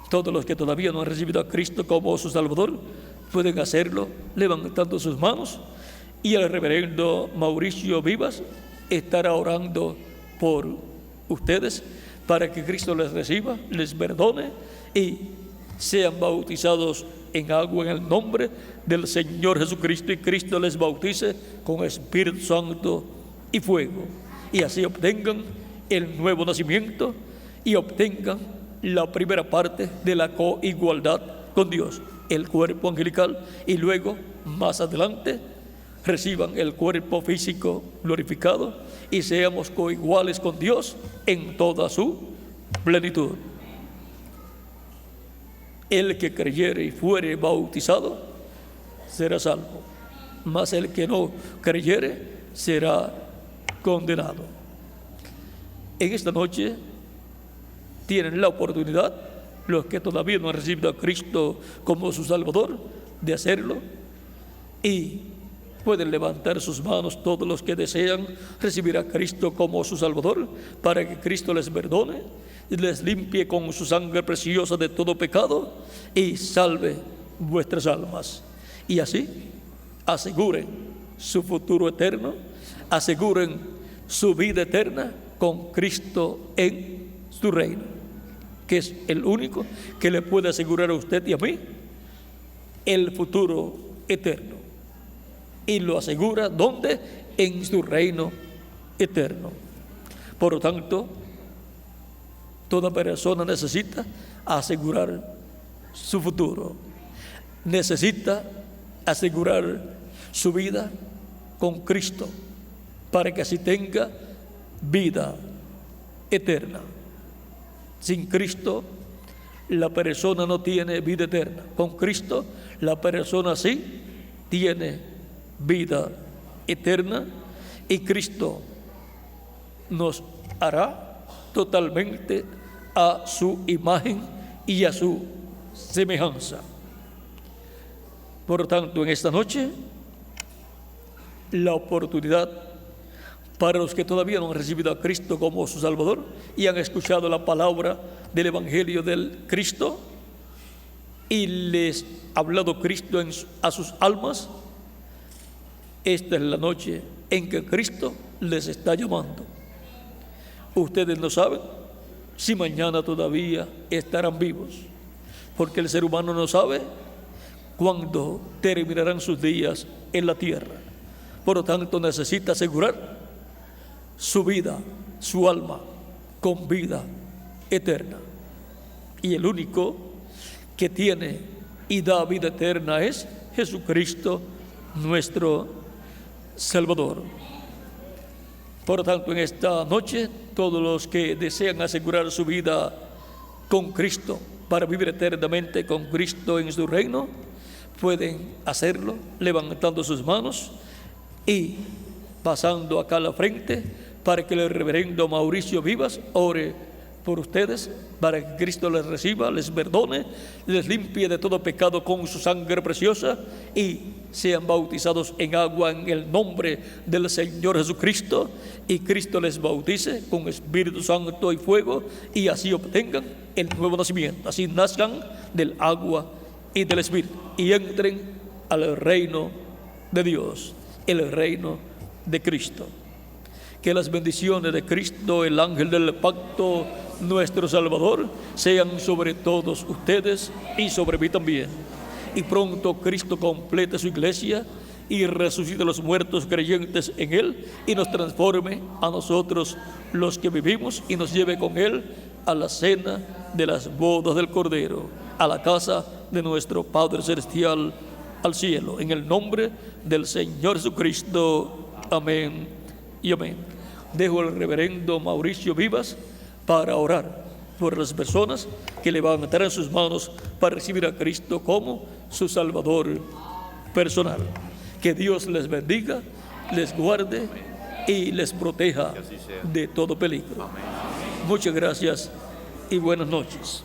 todos los que todavía no han recibido a Cristo como su Salvador pueden hacerlo levantando sus manos, y el reverendo Mauricio Vivas estará orando por ustedes para que Cristo les reciba, les perdone y sean bautizados en agua en el nombre del Señor Jesucristo, y Cristo les bautice con Espíritu Santo y fuego, y así obtengan el nuevo nacimiento y obtengan la primera parte de la coigualdad con Dios, el cuerpo angelical, y luego más adelante reciban el cuerpo físico glorificado y seamos coiguales con Dios en toda su plenitud. El que creyere y fuere bautizado será salvo, mas el que no creyere será condenado. En esta noche tienen la oportunidad, los que todavía no han recibido a Cristo como su Salvador, de hacerlo, y pueden levantar sus manos todos los que desean recibir a Cristo como su Salvador, para que Cristo les perdone y les limpie con su sangre preciosa de todo pecado y salve vuestras almas. Y así aseguren su futuro eterno, aseguren su vida eterna con Cristo en su reino, que es el único que le puede asegurar a usted y a mí el futuro eterno. Y lo asegura, ¿dónde? En su reino eterno. Por lo tanto, toda persona necesita asegurar su futuro, necesita asegurar su vida con Cristo, para que así tenga vida eterna. Sin Cristo, la persona no tiene vida eterna. Con Cristo, la persona sí tiene vida eterna, y Cristo nos hará totalmente a su imagen y a su semejanza. Por lo tanto, en esta noche, la oportunidad para los que todavía no han recibido a Cristo como su Salvador y han escuchado la palabra del Evangelio del Cristo y les ha hablado Cristo a sus almas. Esta es la noche en que Cristo les está llamando. Ustedes no saben si mañana todavía estarán vivos, porque el ser humano no sabe cuándo terminarán sus días en la tierra. Por lo tanto, necesita asegurar su vida, su alma, con vida eterna. Y el único que tiene y da vida eterna es Jesucristo, nuestro Salvador. Por lo tanto, en esta noche, todos los que desean asegurar su vida con Cristo para vivir eternamente con Cristo en su reino, pueden hacerlo levantando sus manos y pasando acá a la frente para que el reverendo Mauricio Vivas ore por ustedes, para que Cristo les reciba, les perdone, les limpie de todo pecado con su sangre preciosa y sean bautizados en agua en el nombre del Señor Jesucristo, y Cristo les bautice con Espíritu Santo y fuego, y así obtengan el nuevo nacimiento, así nazcan del agua y del Espíritu y entren al reino de Dios, el reino de Cristo. Que las bendiciones de Cristo, el ángel del pacto, nuestro Salvador, sean sobre todos ustedes y sobre mí también. Y pronto Cristo complete su iglesia y resucite a los muertos creyentes en Él y nos transforme a nosotros los que vivimos y nos lleve con Él a la cena de las bodas del Cordero, a la casa de nuestro Padre Celestial, al cielo. En el nombre del Señor Jesucristo. Amén y amén. Dejo al reverendo Mauricio Vivas para orar por las personas que levantarán sus manos para recibir a Cristo como su Salvador personal. Que Dios les bendiga, les guarde y les proteja de todo peligro. Muchas gracias y buenas noches.